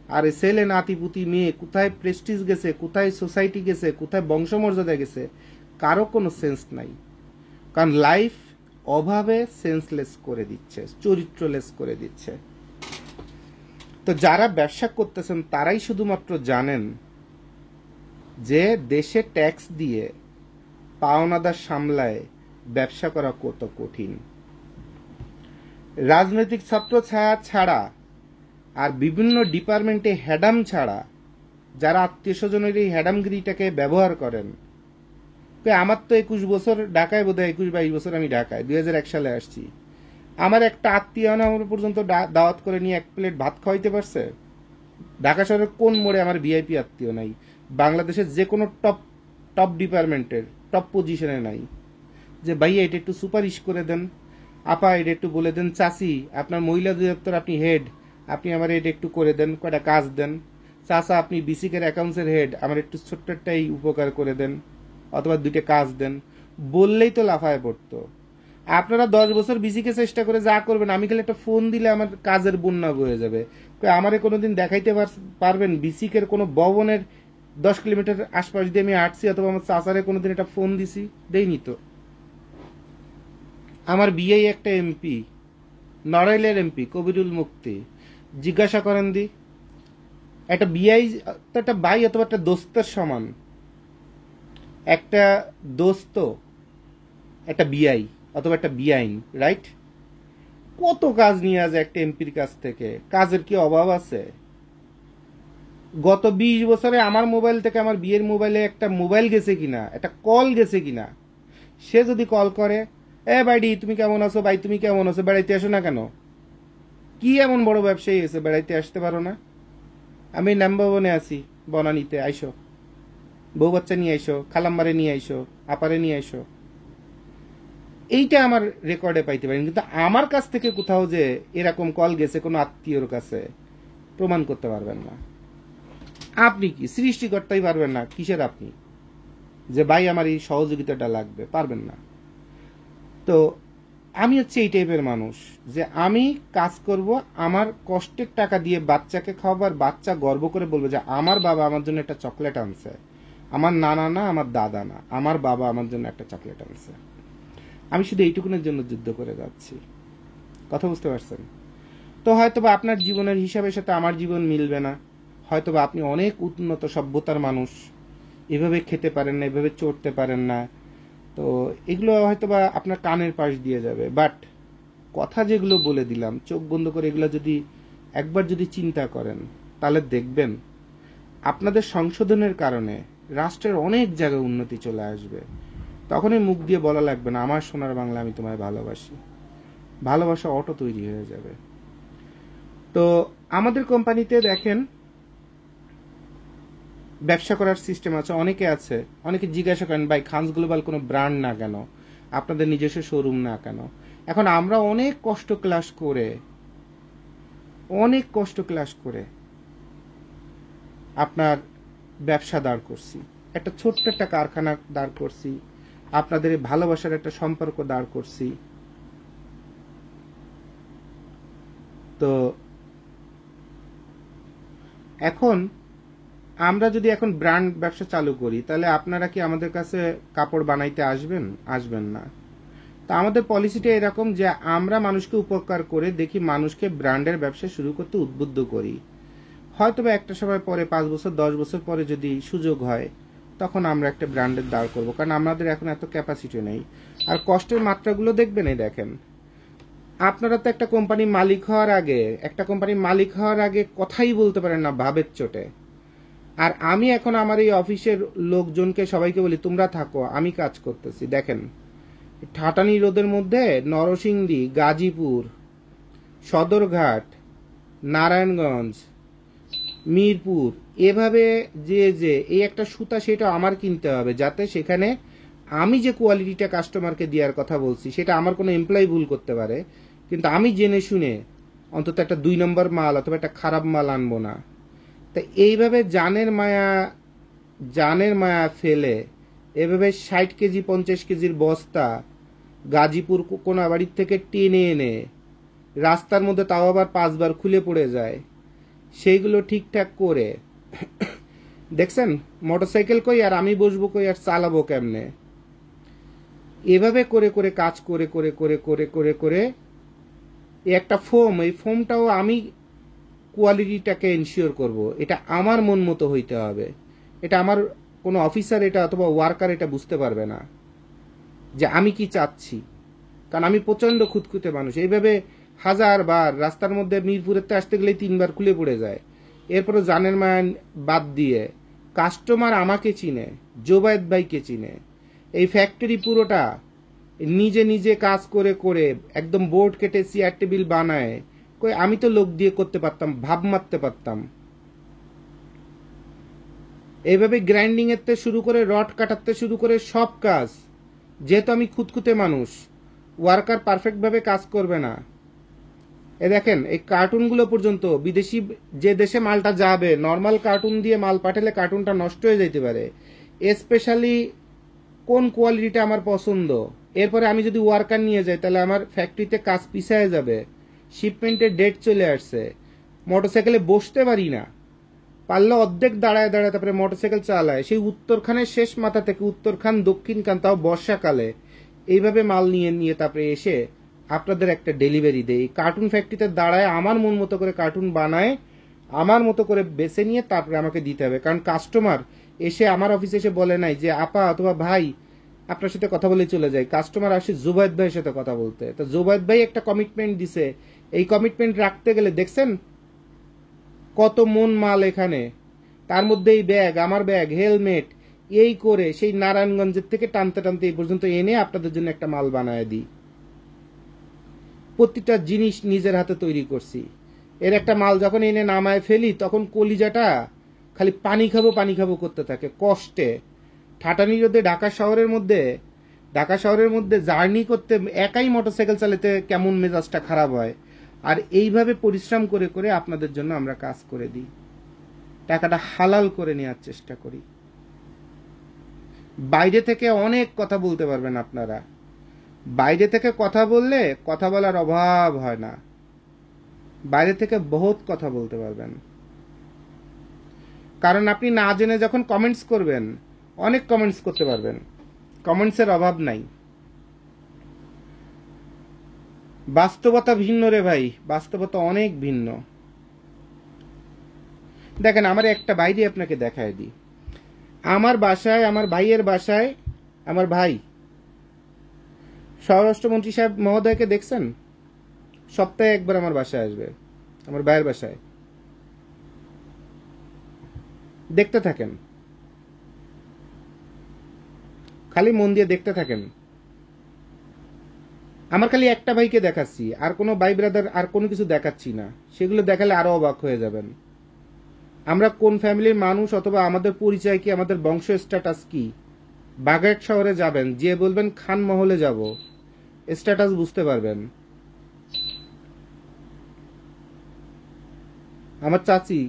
আর এই ছেলে নাতিপুতি মেয়ে কোথায় প্রেস্টিজ গেছে, কোথায় সোসাইটি গেছে, কোথায় বংশমর্যাদা গেছে, কারো কোনো সেন্স নাই। কারণ লাইফ অভাবে সেন্সলেস করে দিচ্ছে, চরিত্রলেস করে দিচ্ছে। তো যারা ব্যবসা করতেছেন তারাই শুধুমাত্র জানেন যে দেশে ট্যাক্স দিয়ে পাওনাদার সামলায় ব্যবসা করা কত কঠিন। রাজনৈতিক ছত্র ছায়া ছাড়া আর বিভিন্ন ডিপার্টমেন্টে হ্যাডাম ছাড়া যারা আত্মীয় স্বজনের এই হ্যাডামগিরিটাকে ব্যবহার করেন, আমার তো 21 বছর ঢাকায়, বোধহয় 21-22 বছর আমি ঢাকায়, 2001 সালে আসছি। আমার একটা আত্মীয় আমার পর্যন্ত দাওয়াত করে নিয়ে এক প্লেট ভাত খাওয়াইতে পারছে? ঢাকা শহরের কোন মোড়ে আমার ভিআইপি আত্মীয় নাই? বাংলাদেশের যে কোনো টপ টপ ডিপার্টমেন্টের টপ পজিশনে নাই যে ভাইয়া এটা একটু সুপারিশ করে দেন, আপা এটা একটু বলে দেন, চাচি আপনার মহিলা অধিদপ্তর আপনি হেড, আপনি আমার এটা একটু করে দেন, কয়টা কাজ দেন, চাচা আপনি বিসিকের অ্যাকাউন্টসের হেড, আমার একটু ছোট্ট একটাই উপকার করে দেন, অথবা 2টা কাজ দেন, বললেই তো লাফায় পড়তো। আপনারা 10 বছর বিসিকে চেষ্টা করে যা করবেন, আমি খালি একটা ফোন দিলে আমার কাজের বন্যা বয়ে যাবে। আমারে কোনোদিন দেখাইতে পারবেন বিসিকের কোনো ভবনের 10 কিলোমিটার আশপাশ দিয়ে আমি হাঁটছি, অথবা আমার চাচারে কোনোদিন একটা ফোন দিছি? দেইনি তো। আমার বিয়েই একটা এমপি, নড়াইলের এমপি কবিরুল মুক্তি, জিজ্ঞাসা করেন দি, একটা বিআই তো একটা ভাই অথবা একটা দোস্তের সমান। একটা দোস্ত একটা বিআই অথবা একটা বিআইন, রাইট? কত কাজ নিয়ে আসে একটা এমপির কাছ থেকে, কাজের কি অভাব আছে? গত 20 বছরে আমার মোবাইল থেকে আমার বিয়ের মোবাইলে একটা মোবাইল গেছে কিনা, একটা কল গেছে কিনা, সে যদি কল করে, এ বাইডি তুমি কেমন আছো, ভাই তুমি কেমন আছো, বেড়াইতে আসো না কেন? কি এমন বড় ব্যবসায়ী এসে বেড়াইতে আসতে পারো না? আমি নামভবনে আছি, বনানীতে, আইসো, বউ বাচ্চা নিয়ে আইসো, খালাম্বারে নিয়ে আইসো, আপারে নিয়ে আইসো। এইটা আমার রেকর্ডে পাইতে পারেন, কিন্তু আমার কাছ থেকে কোথাও যে এরকম কল গেছে কোনো আত্মীয়র কাছে প্রমাণ করতে পারবেন না। আপনি কি সৃষ্টিকর্তাই পারবেন না? কিসের আপনি যে ভাই আমার এই সহযোগিতাটা লাগবে? পারবেন না। তো আমি হচ্ছে এই টাইপের মানুষ যে আমি কাজ করব, আমার কষ্টের টাকা দিয়ে বাচ্চাকে খাওয়াবার, বাচ্চা গর্ব করে বলবে যে আমার বাবা আমার জন্য একটা চকলেট আনছে, আমার নানা না, আমার দাদা না, আমার বাবা আমার জন্য একটা চকলেট আনছে। আমি শুধু এইটুকুনের জন্য যুদ্ধ করে যাচ্ছি। কথা বুঝতে পারছেন? তো হয়তোবা আপনার জীবনের হিসাবের সাথে আমার জীবন মিলবে না, হয়তোবা আপনি অনেক উন্নত সভ্যতার মানুষ, এভাবে খেতে পারেন না, এভাবে চড়তে পারেন না, তো এগুলো হয়তোবা আপনার কানের পাশ দিয়ে যাবে। বাট কথা যেগুলো বলে দিলাম, চোখ বন্ধ করে এগুলো যদি একবার যদি চিন্তা করেন, তাহলে দেখবেন আপনাদের সংশোধনের কারণে রাষ্ট্রের অনেক জায়গায় উন্নতি চলে আসবে। তখনই মুখ দিয়ে বলা লাগবে না আমার সোনার বাংলা আমি তোমায় ভালোবাসি, ভালোবাসা অটো তৈরি হয়ে যাবে। তো আমাদের কোম্পানিতে দেখেন ব্যবসা করার সিস্টেম আছে, অনেকে আছে, অনেকে জিজ্ঞাসা করেন ভাই খানস গ্লোবাল কোনো ব্র্যান্ড না কেন, আপনাদের নিজস্ব শোরুম না কেন? এখন আমরা অনেক কষ্ট ক্লাস করে আপনার ব্যবসা দাঁড় করছি, একটা ছোট্ট একটা কারখানা দাঁড় করছি, আপনাদের ভালোবাসার একটা সম্পর্ক দাঁড় করছি। তো এখন আমরা যদি এখন ব্র্যান্ড ব্যবসা চালু করি, তাহলে আপনারা কি আমাদের কাছে কাপড় বানাইতে আসবেন? আসবেন না। তা আমাদের পলিসিটা এরকম যে আমরা মানুষকে উপকার করে দেখি মানুষকে ব্র্যান্ডের ব্যবসা শুরু করতে উদ্বুদ্ধ করি। হয়তো বা একটা সময় পরে 5 বছর 10 বছর পরে যদি সুযোগ হয়, তখন আমরা একটা ব্র্যান্ডের দাঁড় করবো, কারণ আমাদের এখন এত ক্যাপাসিটি নেই। আর কষ্টের মাত্রাগুলো দেখবেন, এই দেখেন, আপনারা তো একটা কোম্পানির মালিক হওয়ার আগে কথাই বলতে পারেন না ভাবের চোটে। আর আমি এখন আমার এই অফিসের লোকজনকে সবাইকে বলি তোমরা থাকো, আমি কাজ করতেছি। দেখেন ঠাটানি রোদের মধ্যে নরসিংদী, গাজীপুর, সদরঘাট, নারায়ণগঞ্জ, মিরপুর, এভাবে যে এই একটা সুতা সেটা আমার কিনতে হবে, যাতে সেখানে আমি যে কোয়ালিটিটা কাস্টমারকে দেওয়ার কথা বলছি সেটা আমার কোনো এমপ্লয়ি ভুল করতে পারে, কিন্তু আমি জেনে শুনে অন্তত একটা 2 নম্বর মাল অথবা একটা খারাপ মাল আনবো না। তা এইভাবে জানের মায়া ফেলে এভাবে 60 কেজি 50 কেজির বস্তা গাজীপুর কোনাবাড়ির থেকে টেনে এনে রাস্তার মধ্যে তাও আবার 5 বার খুলে পড়ে যায়, সেইগুলো ঠিকঠাক করে দেখছেন মোটরসাইকেল কই আর আমি বসবো কই আর চালাবো কেমনে, এভাবে করে করে কাজ করে করে করে করে করে করে একটা ফোম, এই ফোমটাও আমি কোয়ালিটিটাকে এনশিওর করব, এটা আমার মন মতো হইতে হবে। এটা আমার কোনো অফিসার এটা অথবা ওয়ার্কার এটা বুঝতে পারবে না যে আমি কি চাচ্ছি, কারণ আমি প্রচন্ড খুঁতখুঁতে মানুষ। এইভাবে হাজার বার রাস্তার মধ্যে মিরপুরেতে আসতে গেলেই 3 বার খুলে পড়ে যায়। এরপরে জানের মান বাদ দিয়ে কাস্টমার আমাকে চিনে, জোবায়েদ ভাইকে চিনে। এই ফ্যাক্টরি পুরোটা নিজে নিজে কাজ করে করে একদম বোর্ড কেটে চেয়ার টেবিল বানায়, কই আমি তো লোক দিয়ে করতে পারতাম, ভাব মারতে পারতাম। এইভাবে গ্রাইন্ডিং এর থেকে শুরু করে রড কাটাতে শুরু করে সব কাজ, যেহেতু আমি খুঁতখুঁতে মানুষ, ওয়ার্কার পারফেক্ট ভাবে কাজ করবে না। এ দেখেন এই কার্টুনগুলো পর্যন্ত বিদেশি যে দেশে মালটা যাবে, নর্মাল কার্টুন দিয়ে মাল পাঠালে কার্টুনটা নষ্ট হয়ে যেতে পারে। স্পেশালি কোন কোয়ালিটিটা আমার পছন্দ, এরপরে আমি যদি ওয়ার্কার নিয়ে যাই তাহলে আমার ফ্যাক্টরিতে কাজ পিছায় যাবে, শিপমেন্টের ডেট চলে আসছে, মোটরসাইকেলে বসতে পারি না, পারলে অর্ধেক দাঁড়ায় দাঁড়ায় তারপরে মোটরসাইকেল চালায়, সেই উত্তরখানের শেষ মাথা থেকে উত্তরখান দক্ষিণখান, তাও বর্ষাকালে, এইভাবে মাল নিয়ে নিয়ে তারপরে এসে আপনাদের একটা ডেলিভারি দেয়। কার্টুন ফ্যাক্টরিতে দাঁড়ায় আমার মন মতো করে কার্টুন বানায়, আমার মতো করে বেছে নিয়ে তারপরে আমাকে দিতে হবে। কারণ কাস্টমার এসে আমার অফিসে এসে বলে নাই যে আপা অথবা ভাই আপনার সাথে কথা বলে চলে যায়, কাস্টমার আসে জুবায়েদ ভাইয়ের সাথে কথা বলতে। তো জুবায়েদ ভাই একটা কমিটমেন্ট দিছে, এই কমিটমেন্ট রাখতে গেলে দেখছেন কত মন মাল এখানে, তার মধ্যে এই ব্যাগ, আমার ব্যাগ, হেলমেট, এই করে সেই নারায়ণগঞ্জের থেকে টানতে টানতে এই পর্যন্ত এনে আপনাদের জন্য একটা মাল বানায় দিই। প্রতিটা জিনিস নিজের হাতে তৈরি করছি। এর একটা মাল যখন এনে নামায় ফেলি তখন কলিজাটা খালি পানি খাবো করতে থাকে কষ্টে। ঠাটানি রোদে ঢাকা শহরের মধ্যে জার্নি করতে একাই মোটরসাইকেল চালাতে কেমন মেজাজটা খারাপ হয়। আর এইভাবে পরিশ্রম করে করে আপনাদের জন্য আমরা কাজ করে দিই, টাকাটা হালাল করে নেওয়ার চেষ্টা করি। বাইরে থেকে অনেক কথা বলতে পারবেন আপনারা, বাইরে থেকে কথা বললে কথা বলার অভাব হয় না, বাইরে থেকে বহুত কথা বলতে পারবেন। কারণ আপনি না জেনে যখন কমেন্টস করবেন, অনেক কমেন্টস করতে পারবেন, কমেন্টসের অভাব নাই। বাস্তবতা ভিন্ন রে ভাই, বাস্তবতা অনেক ভিন্ন। দেখেন আমার একটা বাইরে আপনাকে দেখায় দিই। আমার বাসায়, আমার ভাইয়ের বাসায়, আমার ভাই স্বরাষ্ট্রমন্ত্রী সাহেব মহোদয়কে দেখছেন? সপ্তাহে একবার আমার বাসায় আসবে, আমার ভাইয়ের বাসায়। দেখতে থাকেন, খালি মন দিয়ে দেখতে থাকেন। আমার খালি একটা ভাইকে দেখাচ্ছি, আর কোনো ভাই ব্রাদার আর কোনো কিছু দেখাচ্ছি না। সেগুলো দেখালে আরো অবাক হয়ে যাবেন। আমরা কোন ফ্যামিলির মানুষ অথবা আমাদের পরিচয় কি, আমাদের বংশ স্ট্যাটাস কি, বাগেরহাট শহরে যাবেন, যে বলবেন খান মহলে যাব, স্ট্যাটাস বুঝতে পারবেন। আমার চাচি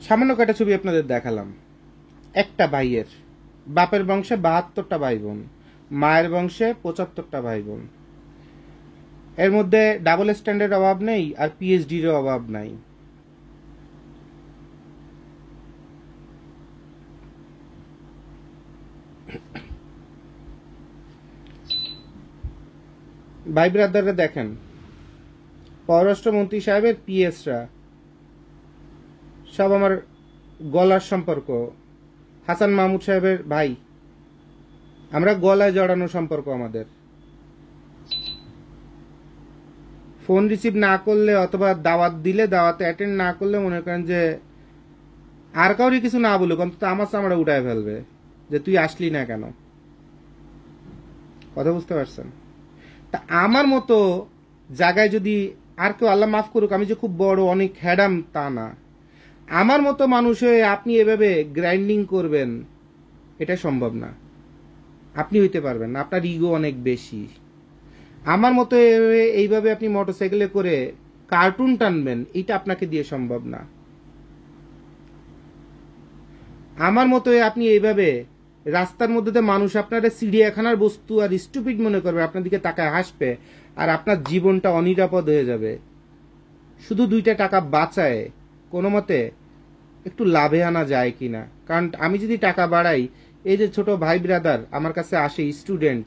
সামান্য কয়টা ছবি আপনাদের দেখালাম। একটা ভাইয়ের বাপের বংশে 72টা ভাই বোন, মায়ের বংশে 75টা ভাই বোন। এর মধ্যে ডাবল স্ট্যান্ডার্ড অভাব নেই, আর পিএইচডির অভাব নাই। ভাই ব্রাদাররা দেখেন, পররাষ্ট্রমন্ত্রী সাহেবের পিএসরা সব আমার গলার সম্পর্ক। হাসান মাহমুদ সাহেবের ভাই, আমরা গলায় জড়ানো সম্পর্ক আমাদের। ফোন রিসিভ না করলে অথবা দাওয়াত দিলে, দাওয়াতে অ্যাটেন্ড না করলে মনে করেন যে আর কাউরি কিছু না বলুক, অন্তত আমার চামড়া উঠায় ফেলবে যে তুই আসলি না কেন। কথা বুঝতে পারছেন? তা আমার মতো জায়গায় যদি আর কেউ, আল্লাহ মাফ করুক, আমি যে খুব বড় অনেক হ্যাডাম তা না, আমার মতো মানুষ হয়ে আপনি এভাবে গ্রাইন্ডিং করবেন, এটা সম্ভব না, আপনি হইতে পারবেন না, আপনার ইগো অনেক বেশি। আমার মতো এইভাবে আপনি মোটরসাইকেলে করে কার্টুন টানবেন, এটা আপনাকে দিয়ে সম্ভব না। আমার মতো আপনি এইভাবে রাস্তার মধ্যে মানুষ আপনারা চিড়িয়াখানার বস্তু আর স্টুপিড মনে করবে, আপনার দিকে তাকায় হাসবে, আর আপনার জীবনটা অনিরাপদ হয়ে যাবে। শুধু 2টা টাকা বাঁচায় কোনো মতে একটু লাভে আনা যায় কিনা। কারণ আমি যদি টাকা বাড়াই, এই যে ছোট ভাই ব্রাদার আমার কাছে আসে student,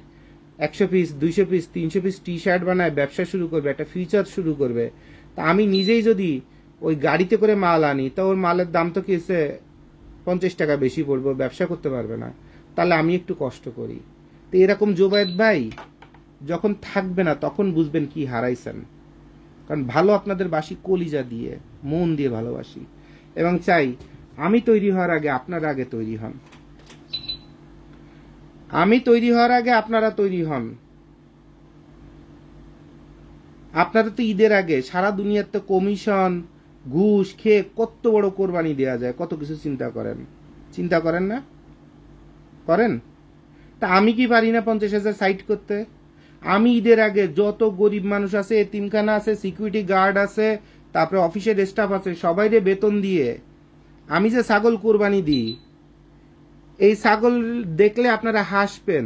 100 piece 200 piece 300 piece T shirt বানায় ব্যবসা শুরু করবে, একটা ফিউচার শুরু করবে। তা আমি নিজেই যদি ওই গাড়িতে করে মাল আনি, তা ওর মালের দাম তো কি হচ্ছে 50 টাকা বেশি পড়বে, ব্যবসা করতে পারবে না। তাহলে আমি একটু কষ্ট করি। তো এরকম জোবায়েদ ভাই যখন থাকবে না, তখন বুঝবেন কি হারাইছেন। কারণ ভালো আপনাদের বাসি কলিজা দিয়ে, মন দিয়ে ভালোবাসি, এবং চাই আমি তৈরি হওয়ার আগে আপনারা আগে তৈরি হন। আমি তৈরি হওয়ার আগে আপনারা তৈরি হন। আপনারা তো ঈদের আগে সারা দুনিয়ার তো কমিশন ঘুষ খেয়ে কত বড় কোরবানি দেওয়া যায়, কত কিছু চিন্তা করেন। চিন্তা করেন না? করেন? তা আমি কি পারি না 50,000 সাইট করতে? আমি ঈদের আগে যত গরিব মানুষ আছে, এতিমখানা আছে, সিকিউরিটি গার্ড আছে, তারপরে অফিসের স্টাফ আছে, সবাইরে বেতন দিয়ে আমি যে ছাগল কোরবানি দিই, এই ছাগল দেখলে আপনারা হাসবেন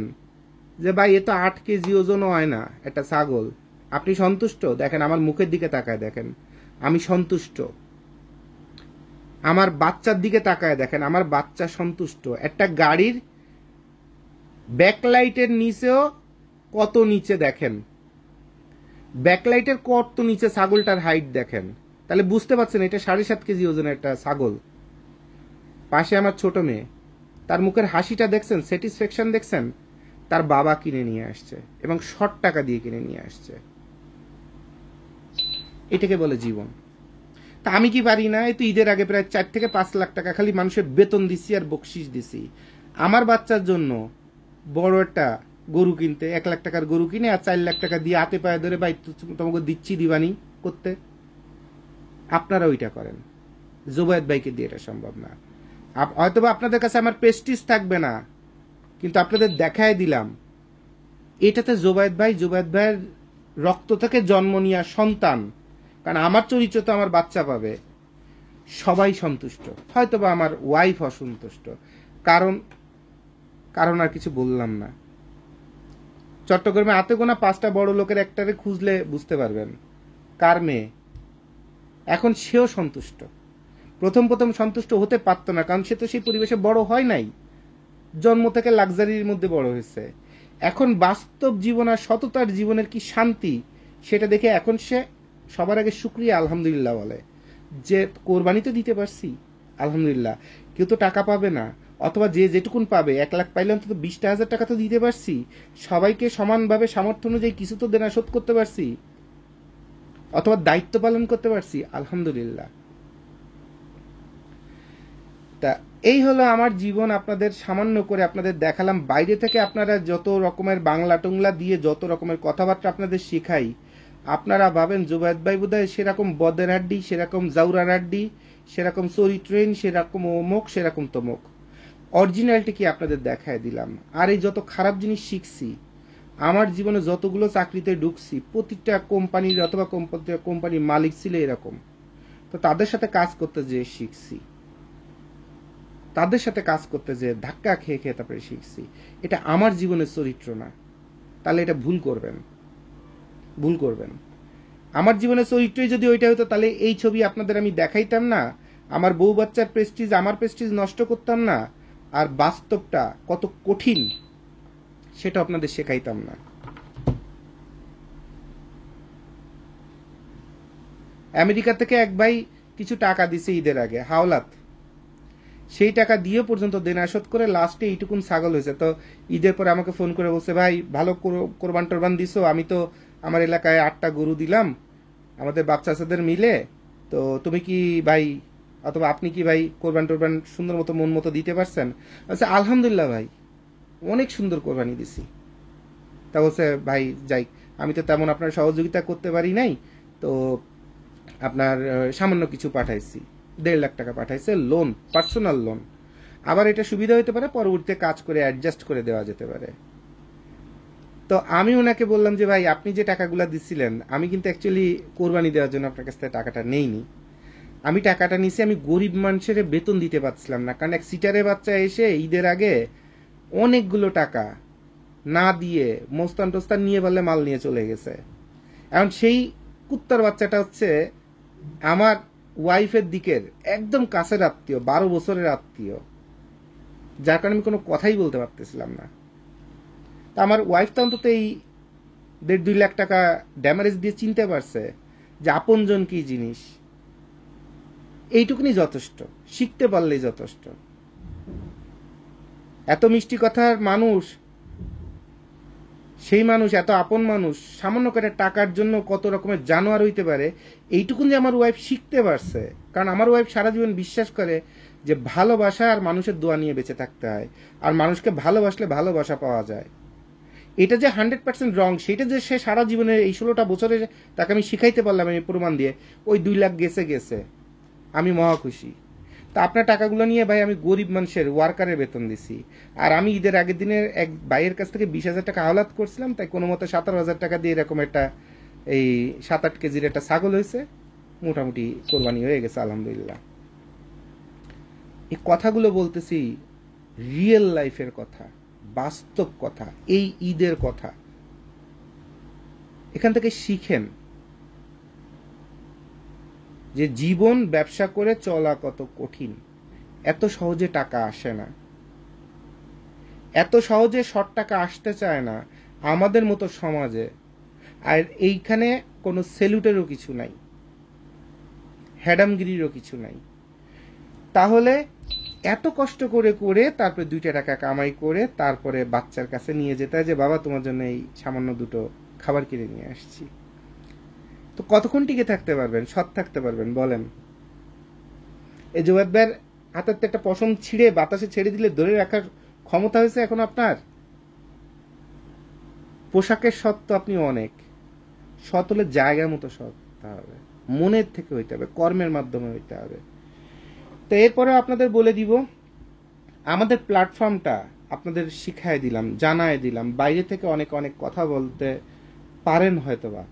যে ভাই এ তো 8 কেজি ওজনও হয় না একটা ছাগল। আপনি সন্তুষ্ট? দেখেন আমার মুখের দিকে তাকায় দেখেন, আমি সন্তুষ্ট। আমার বাচ্চার দিকে তাকায় দেখেন, আমার বাচ্চা সন্তুষ্ট। একটা গাড়ির ব্যাকলাইটের নিচেও কত নিচে দেখেন, ব্যাকলাইটের কত নিচে ছাগলটার হাইট দেখেন। তাহলে বুঝতে পারছেন এটা 7.5 কেজি ওজনের একটা ছাগল। পাশে আমার ছোট মেয়ে, তার মুখের হাসিটা দেখছেন, স্যাটিসফ্যাকশন দেখছেন? তার বাবা কিনে নিয়ে আসছে এবং শর্ট টাকা দিয়ে কিনে নিয়ে আসছে। এটাকে বলে জীবন। তা আমি কি পারি না? এই তো ঈদের আগে প্রায় 4 থেকে 5 লাখ টাকা খালি মানুষের বেতন দিচ্ছি আর বকশিস দিছি আমার বাচ্চার জন্য। বড় একটা গরু কিনতে 1 লাখ টাকার গরু কিনে আর 4 লাখ টাকা দিয়ে হাতে পায়ে ধরে ভাই তোমাকে দিচ্ছি দিবানি করতে। আপনারা ওইটা করেন, জোবায়েদ ভাইকে দিয়ে এটা সম্ভব না। হয়তোবা আপনাদের কাছে আমার প্রেস্টিজ থাকবে না, কিন্তু আপনাদের দেখায় দিলাম এটাতে জোবায়েদ ভাইয়ের রক্ত থেকে জন্ম নেওয়া সন্তান। কারণ আমার চরিত্র তো আমার বাচ্চা পাবে, সবাই সন্তুষ্ট। হয়তোবা আমার ওয়াইফ অসন্তুষ্ট, কারণ আর কিছু বললাম না। চট্টগ্রামে হাতে গোনা 5টা বড় লোকের একটারে খুঁজলে বুঝতে পারবেন কার মেয়ে। এখন সেও সন্তুষ্ট। প্রথম সন্তুষ্ট হতে পারতো না, কারণ সে তো সেই পরিবেশে বড় হয় নাই, জন্ম থেকে লাক্সারির মধ্যে বড় হয়েছে। এখন বাস্তব জীবন আর সততার জীবনের কি শান্তি, সেটা দেখে এখন সে সবার আগে শুকরিয়া আলহামদুলিল্লাহ বলে যে কোরবানি তো দিতে পারছি, আলহামদুলিল্লাহ। কেউ তো টাকা পাবে না, অথবা যে যেটুকুন পাবে, 1 লাখ পাইলে অন্তত 20,000 টাকা তো দিতে পারছি, সবাইকে সমানভাবে সামর্থ্য অনুযায়ী কিছু তো দেনা শোধ করতে পারছি, অথবা দায়িত্ব পালন করতে পারছি, আলহামদুলিল্লাহ। তা এই হলো আমার জীবন, আপনাদের সামান্য করে আপনাদের দেখালাম। বাইরে থেকে আপনারা যত রকমের বাংলা টুংলা দিয়ে যত রকমের কথাবার্তা আপনাদের শেখাই, আপনারা ভাবেন জুবায়েদ ভাই বোধহয় সেরকম বদের হাড্ডি, সেরকম জাউরার হাড্ডি, সেরকম চরিত্রহীন, সেরকম অমুক, সেরকম তমুক। অরিজিনালিটি কি আপনাদের দেখায় দিলাম। আর এই যত খারাপ জিনিস শিখছি, আমার জীবনে যতগুলো চাকরিতে ঢুকছি, প্রতিটা কোম্পানির অথবা কোম্পানির মালিক ছিল এরকম। তো তাদের সাথে কাজ করতে যেয়ে শিখছি, তাদের সাথে কাজ করতে যেয়ে ধাক্কা খেয়ে খেয়ে তারপরে শিখছি। এটা আমার জীবনের চরিত্র না, তাহলে এটা ভুল করবেন। আমার জীবনের চরিত্রই যদি ওইটা হতো, তাহলে এই ছবি আপনাদের আমি দেখাইতাম না, আমার বউ বাচ্চার প্রেস্টিজ, আমার প্রেস্টিজ নষ্ট করতাম না, আর বাস্তবটা কত কঠিন সেটা আপনাদের শেখাইতাম না। আমেরিকা থেকে এক ভাই কিছু টাকা দিছে ঈদের আগে, হাওলাত। সেই টাকা দিয়ে পর্যন্ত দেনা শোধ করে লাস্টে এইটুকুন ছাগল হয়েছে। তো ঈদের পরে আমাকে ফোন করে বলছে, ভাই ভালো কোরবান টোরবান দিছো, আমি তো আমার এলাকায় 8টা গরু দিলাম আমাদের বাচ্চাদের মিলে, তো তুমি কি ভাই অথবা আপনি কি ভাই কোরবান টোরবান সুন্দর মতো মন মতো দিতে পারছেন? আচ্ছা আলহামদুলিল্লাহ ভাই, অনেক সুন্দর কোরবানি দিছি। তা বলছে ভাই যাই, আমি তো তেমন আপনার সহযোগিতা করতে পারি নাই, তো আপনার সামান্য কিছু পাঠাইছি, 1.5 লাখ টাকা পাঠাইছে লোন, পার্সোনাল লোন। আবার এটা সুবিধা হতে পারে, পরবর্তীতে কাজ করে অ্যাডজাস্ট করে দেওয়া যেতে পারে। তো আমি ওনাকে বললাম যে ভাই আপনি যে টাকাগুলো দিচ্ছিলেন, আমি কিন্তু অ্যাকচুয়ালি কোরবানি দেওয়ার জন্য আপনার কাছ থেকে টাকাটা নেইনি। আমি টাকাটা নিছি, আমি গরিব মানুষের বেতন দিতে পারছিলাম না, কারণ এক সিটারের বাচ্চা এসে ঈদের আগে অনেকগুলো টাকা না দিয়ে মোস্তান টোস্তান নিয়ে পারলে মাল নিয়ে চলে গেছে। এখন সেই কুত্তার বাচ্চাটা হচ্ছে আমার ওয়াইফের দিকের একদম কাছের আত্মীয়, 12 বছরের আত্মীয়, যার কারণে আমি কোনো কথাই বলতে পারতেছিলাম না। তা আমার ওয়াইফ তো অন্তত এই 1.5-2 লাখ টাকা ড্যামারেজ দিয়ে চিনতে পারছে যে আপনজন কি জিনিস। এইটুকুনি যথেষ্ট, শিখতে পারলেই যথেষ্ট। এত মিষ্টি কথার মানুষ, সেই মানুষ এত আপন মানুষ সামান্য করে টাকার জন্য কত রকমের জানোয়ার হইতে পারে, এইটুকুন যে আমার ওয়াইফ শিখতে পারছে। কারণ আমার ওয়াইফ সারা জীবন বিশ্বাস করে যে ভালোবাসা আর মানুষের দোয়া নিয়ে বেঁচে থাকতে হয়, আর মানুষকে ভালোবাসলে ভালোবাসা পাওয়া যায়। এটা যে 100% রং, সেটা যে সে সারা জীবনে এই 16টা বছরে তাকে আমি শিখাইতে পারলাম এই প্রমাণ দিয়ে, ওই 2 লাখ গেছে গেছে, আমি মহা খুশি। তা আপনার টাকাগুলো নিয়ে ভাই আমি গরিব মানুষের ওয়ার্কারের বেতন দিছি। আর আমি ঈদের আগের দিনের এক ভাইয়ের কাছ থেকে 20,000 টাকা হাওলাত করছিলাম, তাই কোনো মতো 17,000 টাকা দিয়ে এরকম একটা এই 7-8 কেজির একটা ছাগল হয়েছে, মোটামুটি কোরবানি হয়ে গেছে আলহামদুলিল্লাহ। এই কথাগুলো বলতেছি রিয়েল লাইফের কথা, বাস্তব কথা, এই ঈদের কথা। এখান থেকে শিখেন যে জীবন ব্যবসা করে চলা কত কঠিন। এত সহজে টাকা আসে না, এত সহজে শর্ট টাকা আসতে চায় না আমাদের মতো সমাজে। আর এইখানে কোনো সেলুটেরও কিছু নাই, হ্যাডামগিরিরও কিছু নাই। তাহলে এত কষ্ট করে করে তারপরে 2টা টাকা কামাই করে তারপরে বাচ্চার কাছে নিয়ে যেতে হয় যে বাবা তোমার জন্য এই সামান্য 2টো খাবার কিনে নিয়ে আসছি। তো কতক্ষণ টিকে থাকতে পারবেন, সৎ থাকতে পারবেন বলেন? এই জুবাদ ভাইয়ের হাতের একটা পশম ছিঁড়ে বাতাসে ছেড়ে দিলে ধরে রাখার ক্ষমতা হয়েছে এখন আপনার? পোশাকের সৎ তো আপনি অনেক সৎ হলে জায়গা মতো সৎ হতে হবে, মনের থেকে হইতে হবে, কর্মের মাধ্যমে হইতে হবে। তো এরপরে আপনাদের বলে দিব, আমাদের প্ল্যাটফর্মটা আপনাদের শিখাই দিলাম, জানাই দিলাম। বাইরে থেকে অনেক অনেক কথা বলতে পারেন হয়তোবা,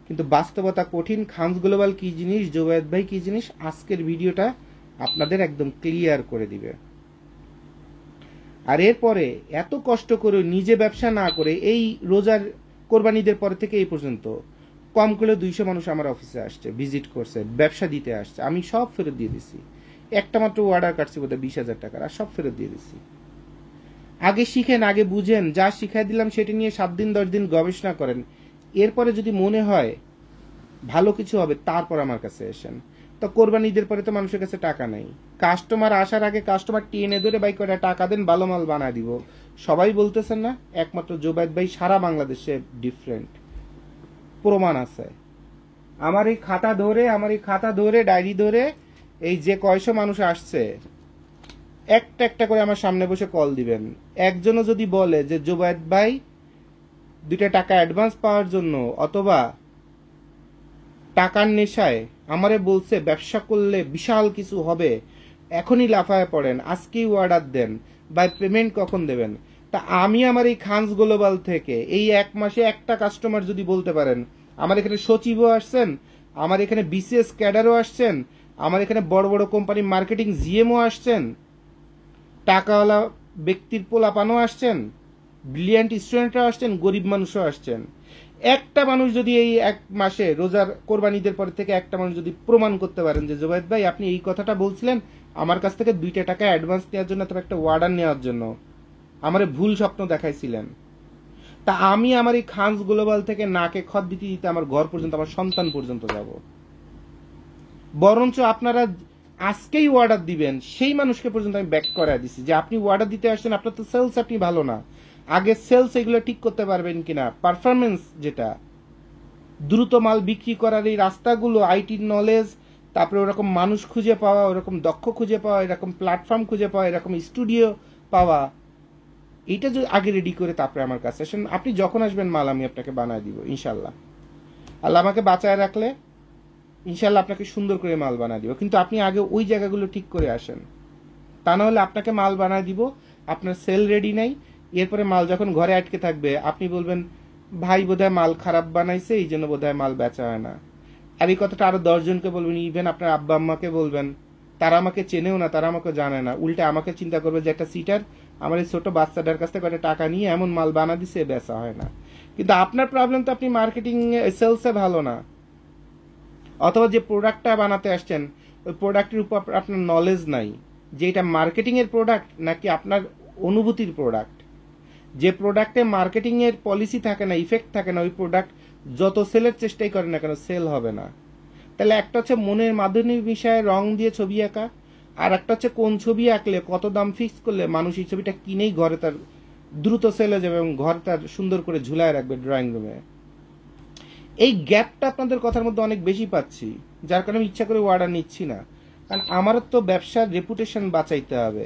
কিন্তু বাস্তবতা কঠিন। খানস গ্লোবাল কি জিনিস, জুবায়েদ ভাই কি জিনিস, আজকের ভিডিওটা আপনাদের একদম ক্লিয়ার করে দিবে। আর এরপরে এত কষ্ট করে নিজে ব্যবসা না করে এই রোজার কোরবানিদের পরে থেকে এই পর্যন্ত কম করে 200 মানুষ আমার অফিসে আসছে, ভিজিট করছে, ব্যবসা দিতে আসছে। আমি সব ফেরত দিয়ে দিছি, একটা মাত্র অর্ডার কাটছি বোধহয় 20,000 টাকার, আর সব ফেরত দিয়ে দিছি। আগে শিখেন, আগে বুঝেন, যা শিখাই দিলাম সেটা নিয়ে 7 দিন 10 দিন গবেষণা করেন। এরপরে যদি মনে হয় ভালো কিছু হবে তারপর আমার কাছে এসেন। তো কোরবানি ঈদের পরে তো মানুষের কাছে টাকা নেই, কাস্টমার আসার আগে কাস্টমার টেনে ধরে ভাই কয়টা টাকা দেন, ভালো মাল বানায় দিব। সবাই বলতেছেন না, একমাত্র জুবায়েদ ভাই সারা বাংলাদেশে ডিফারেন্ট, প্রমাণ আছে। আমার এই খাতা ধরে ডায়েরি ধরে এই যে কয়শো মানুষ আসছে, একটা একটা করে আমার সামনে বসে কল দিবেন। একজনও যদি বলে যে জুবায়েদ ভাই 2টা টাকা অ্যাডভান্স পাওয়ার জন্য অথবা টাকার নেশায় আমারে বলছে ব্যবসা করলে বিশাল কিছু হবে, এখনই লাফায় পড়েন, আজকেই অর্ডার দেন, বাই পেমেন্ট কখন দেবেন, তা আমি আমার এই খানস গ্লোবাল থেকে এই 1 মাসে একটা কাস্টমার যদি বলতে পারেন, আমার এখানে সচিবও আসছেন, আমার এখানে বিসিএস ক্যাডারও আসছেন, আমার এখানে বড় বড় কোম্পানি মার্কেটিং জিএমও আসছেন, টাকাওয়ালা ব্যক্তির পোলাপানও আসছেন, ব্রিলিয়ান্ট স্টুডেন্টরাও আসছেন, গরিব মানুষও আসছেন। একটা মানুষ যদি এই 1 মাসে রোজার কোরবানিদের পর থেকে একটা মানুষ যদি প্রমাণ করতে পারেন যে জুবায়েদ ভাই আপনি এই কথাটা বলছিলেন আমার কাছ থেকে 2টা টাকা অ্যাডভান্স নেওয়ার জন্য অথবা একটা অর্ডার নেওয়ার জন্য, আমারে ভুল স্বপ্ন দেখাইছিলেন, তা আমি আমার এই খানস গ্লোবাল থেকে নাকে খত দিতে দিতে আমার ঘর পর্যন্ত, আমার সন্তান পর্যন্ত যাব। বরঞ্চ আপনারা আজকেই অর্ডার দিবেন সেই মানুষকে পর্যন্ত আমি ব্যাক করাই দিছি যে আপনি অর্ডার দিতে আসছেন, আপনার তো সেলস আপনি ভালো না, আগে সেলস এগুলো ঠিক করতে পারবেন কিনা, পারফরমেন্স যেটা দ্রুত মাল বিক্রি করার এই রাস্তাগুলো, আইটির নলেজ, তারপরে ওরকম মানুষ খুঁজে পাওয়া, ওরকম দক্ষ খুঁজে পাওয়া, এরকম প্ল্যাটফর্ম খুঁজে পাওয়া, এরকম স্টুডিও পাওয়া, এইটা যদি আগে রেডি করে তারপরে আমার কাছে আসেন, আপনি যখন আসবেন মাল আমি আপনাকে বানায় দিব ইনশাল্লাহ। আল্লাহ আমাকে বাঁচায় রাখলে ইনশাল্লাহ আপনাকে সুন্দর করে মাল বানায় দিব, কিন্তু আপনি আগে ওই জায়গাগুলো ঠিক করে আসেন। তা না হলে আপনাকে মাল বানায় দিব, আপনার সেল রেডি নাই, এরপরে মাল যখন ঘরে আটকে থাকবে আপনি বলবেন ভাই বোধহয় মাল খারাপ বানাইছে, এই জন্য বোধহয় মাল বেচা হয় না। আর এই কথাটা আরো 10 জনকে বলবেন, ইভেন আপনার আব্বা আম্মাকে বলবেন, তারা আমাকে চেনেও না, তারা আমাকে জানে না, উল্টে আমাকে চিন্তা করবে যে একটা সিটার আমার এই ছোট বাচ্চাটার কাছ থেকে একটা টাকা নিয়ে এমন মাল বানা দিছে, বেচা হয় না। কিন্তু আপনার প্রবলেম তো আপনি মার্কেটিং সেলসে ভালো না, অথবা যে প্রোডাক্টটা বানাতে আসছেন ওই প্রোডাক্টের উপর আপনার নলেজ নাই যে এটা মার্কেটিং এর প্রোডাক্ট নাকি আপনার অনুভূতির প্রোডাক্ট। যে প্রোডাক্টে মার্কেটিং এর পলিসি থাকে না, ইফেক্ট থাকে না, ওই প্রোডাক্ট যত সেলের চেষ্টাই করে না কেন সেল হবে না। তাহলে একটা হচ্ছে মনের মাধুরী মিশায় রং দিয়ে ছবি আঁকা, আর একটা হচ্ছে কোন ছবি আঁকলে কত দাম ফিক্স করলে মানুষ এই ছবিটা কিনেই ঘরে তার দ্রুত সেল হয়ে যাবে এবং ঘরে তার সুন্দর করে ঝুলায় রাখবে ড্রয়িং রুমে। এই গ্যাপটা আপনাদের কথার মধ্যে অনেক বেশি পাচ্ছি, যার কারণে আমি ইচ্ছা করে অর্ডার নিচ্ছি না, কারণ আমারও তো ব্যবসার রেপুটেশন বাঁচাইতে হবে।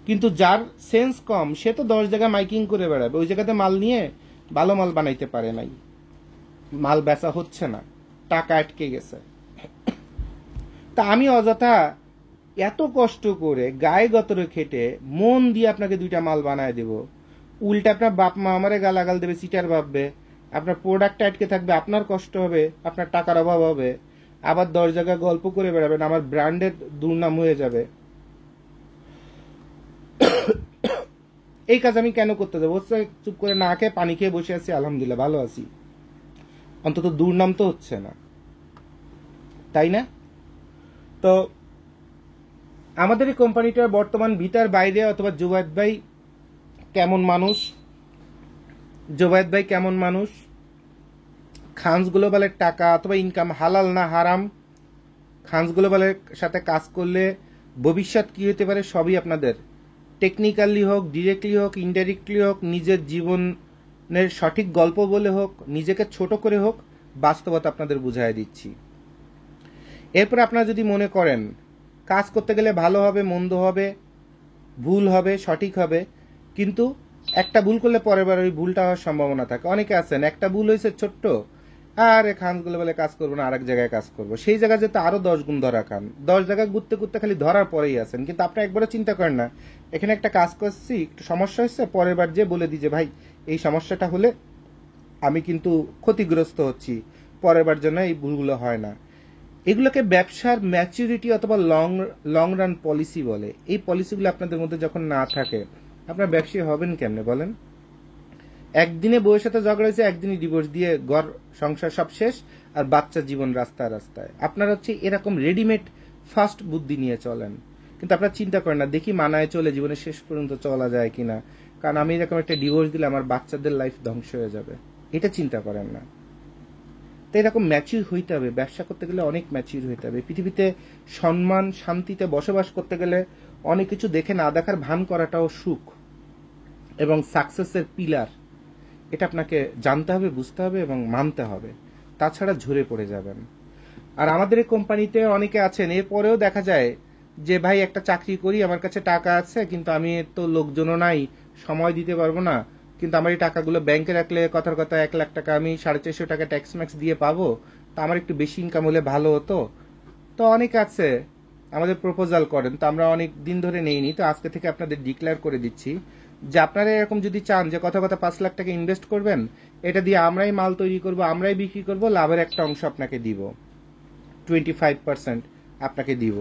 কিন্তু যার সেন্স কম সে তো 10 জায়গায় মাইকিং করে বেড়াবে, ওই জায়গাতে মাল নিয়ে ভালো মাল বানাইতে পারে নাই, মাল বেচা হচ্ছে না, টাকা আটকে গেছে। তা আমি অযথা এত কষ্ট করে গায়ে গতরে খেটে মন দিয়ে আপনাকে 2টা মাল বানায় দেব, উল্টা আপনার বাপ মা আমারে গালাগাল দেবে, সিটার ভাববে, আপনার প্রোডাক্ট আটকে থাকবে, আপনার কষ্ট হবে, আপনার টাকার অভাব হবে, আবার 10 জায়গায় গল্প করে বেড়াবেন, আমার ব্র্যান্ডের দুর্নাম হয়ে যাবে। এই কাজ আমি কেন করতে যাবো? চুপ করে না খেয়ে পানি খেয়ে বসে আছি, আলহামদুলিল্লাহ ভালো আছি, অন্তত দুর্নাম তো হচ্ছে না, তাই না? তো আমাদের এই কোম্পানিটার বর্তমান ভিতর বাইরে, অথবা জুবায়েদ ভাই কেমন মানুষ, জুবায়েদ ভাই কেমন মানুষ, খানস গ্লোবালের টাকা অথবা ইনকাম হালাল না হারাম, খানস গ্লোবালের সাথে কাজ করলে ভবিষ্যৎ কি হতে পারে সবই আপনাদের টেকনিক্যালি হোক, ডিরেক্টলি হোক, ইনডাইরেক্টলি হোক, নিজের জীবনের সঠিক গল্প বলে হোক, নিজেকে ছোট করে হোক, বাস্তবতা আপনাদের বুঝাই দিচ্ছি। এরপর আপনারা যদি মনে করেন কাজ করতে গেলে ভালো হবে, মন্দ হবে, ভুল হবে, সঠিক হবে, কিন্তু একটা ভুল করলে পরের বার ওই ভুলটা হওয়ার সম্ভাবনা থাকে। অনেকে আছেন একটা ভুল হয়েছে ছোট্ট, আর খানগুলো বলে কাজ করবো না, আরেক জায়গায় কাজ করবো, সেই জায়গায় যেতে আরো 10 গুণ ধরা খান, 10 জায়গায় ঘুরতে ঘুরতে খালি ধরার পরেই আছেন। কিন্তু আপনি একবারও চিন্তা করেন না এখানে একটা কাজ করছি, একটু সমস্যা হচ্ছে, পরের বার যে বলে দিই যে ভাই এই সমস্যাটা হলে আমি কিন্তু ক্ষতিগ্রস্ত হচ্ছি, পরের বার যেন এই ভুলগুলো হয় না। এগুলোকে ব্যবসার ম্যাচুরিটি অথবা লং রান পলিসি বলে। এই পলিসিগুলো আপনাদের মধ্যে যখন না থাকে আপনার ব্যবসায়ী হবেন কেমনে বলেন? একদিনে বউয়ের সাথে ঝগড়া হয়েছে, একদিনই ডিভোর্স দিয়ে ঘর সংসার সব শেষ, আর বাচ্চার জীবন রাস্তায় রাস্তায়। আপনারা হচ্ছে এরকম রেডিমেড ফাস্ট বুদ্ধি নিয়ে চলেন, কিন্তু আপনারা চিন্তা করেন না দেখি মানায় চলে জীবনের শেষ পর্যন্ত চলা যায় কিনা, কারণ আমি এরকম একটা ডিভোর্স দিলে আমার বাচ্চাদের লাইফ ধ্বংস হয়ে যাবে, এটা চিন্তা করেন না। তো এরকম ম্যাচিউর হইতে হবে, ব্যবসা করতে গেলে অনেক ম্যাচিউর হইতে হবে। পৃথিবীতে সম্মান শান্তিতে বসবাস করতে গেলে অনেক কিছু দেখে না দেখার ভান করাটাও সুখ এবং সাকসেসের পিলার। এটা আপনাকে জানতে হবে, বুঝতে হবে এবং মানতে হবে, তাছাড়া ঝরে পড়ে যাবেন। আর আমাদের এই কোম্পানিতে অনেকে আছেন এরপরেও দেখা যায় যে ভাই একটা চাকরি করি, আমার কাছে টাকা আছে, কিন্তু আমি তো লোকজনও নাই, সময় দিতে পারবো না, কিন্তু আমার এই টাকাগুলো ব্যাংকে রাখলে কথার কথা 1 লাখ টাকা আমি 450 টাকা ট্যাক্স ম্যাক্স দিয়ে পাবো, তো আমার একটু বেশি ইনকাম হলে ভালো হতো। তো অনেকে আছে আমাদের প্রপোজাল করেন, তো আমরা অনেক দিন ধরে নেইনি, তো আজকে থেকে আপনাদের ডিক্লেয়ার করে দিচ্ছি যে আপনারা এরকম যদি চান যে কথা কথা 5 লাখ টাকা ইনভেস্ট করবেন, এটা দিয়ে আমরাই মাল তৈরি করব, আমরাই বিক্রি করব, লাভের একটা অংশ আপনাকে দিব, 25% আপনাকে দিব।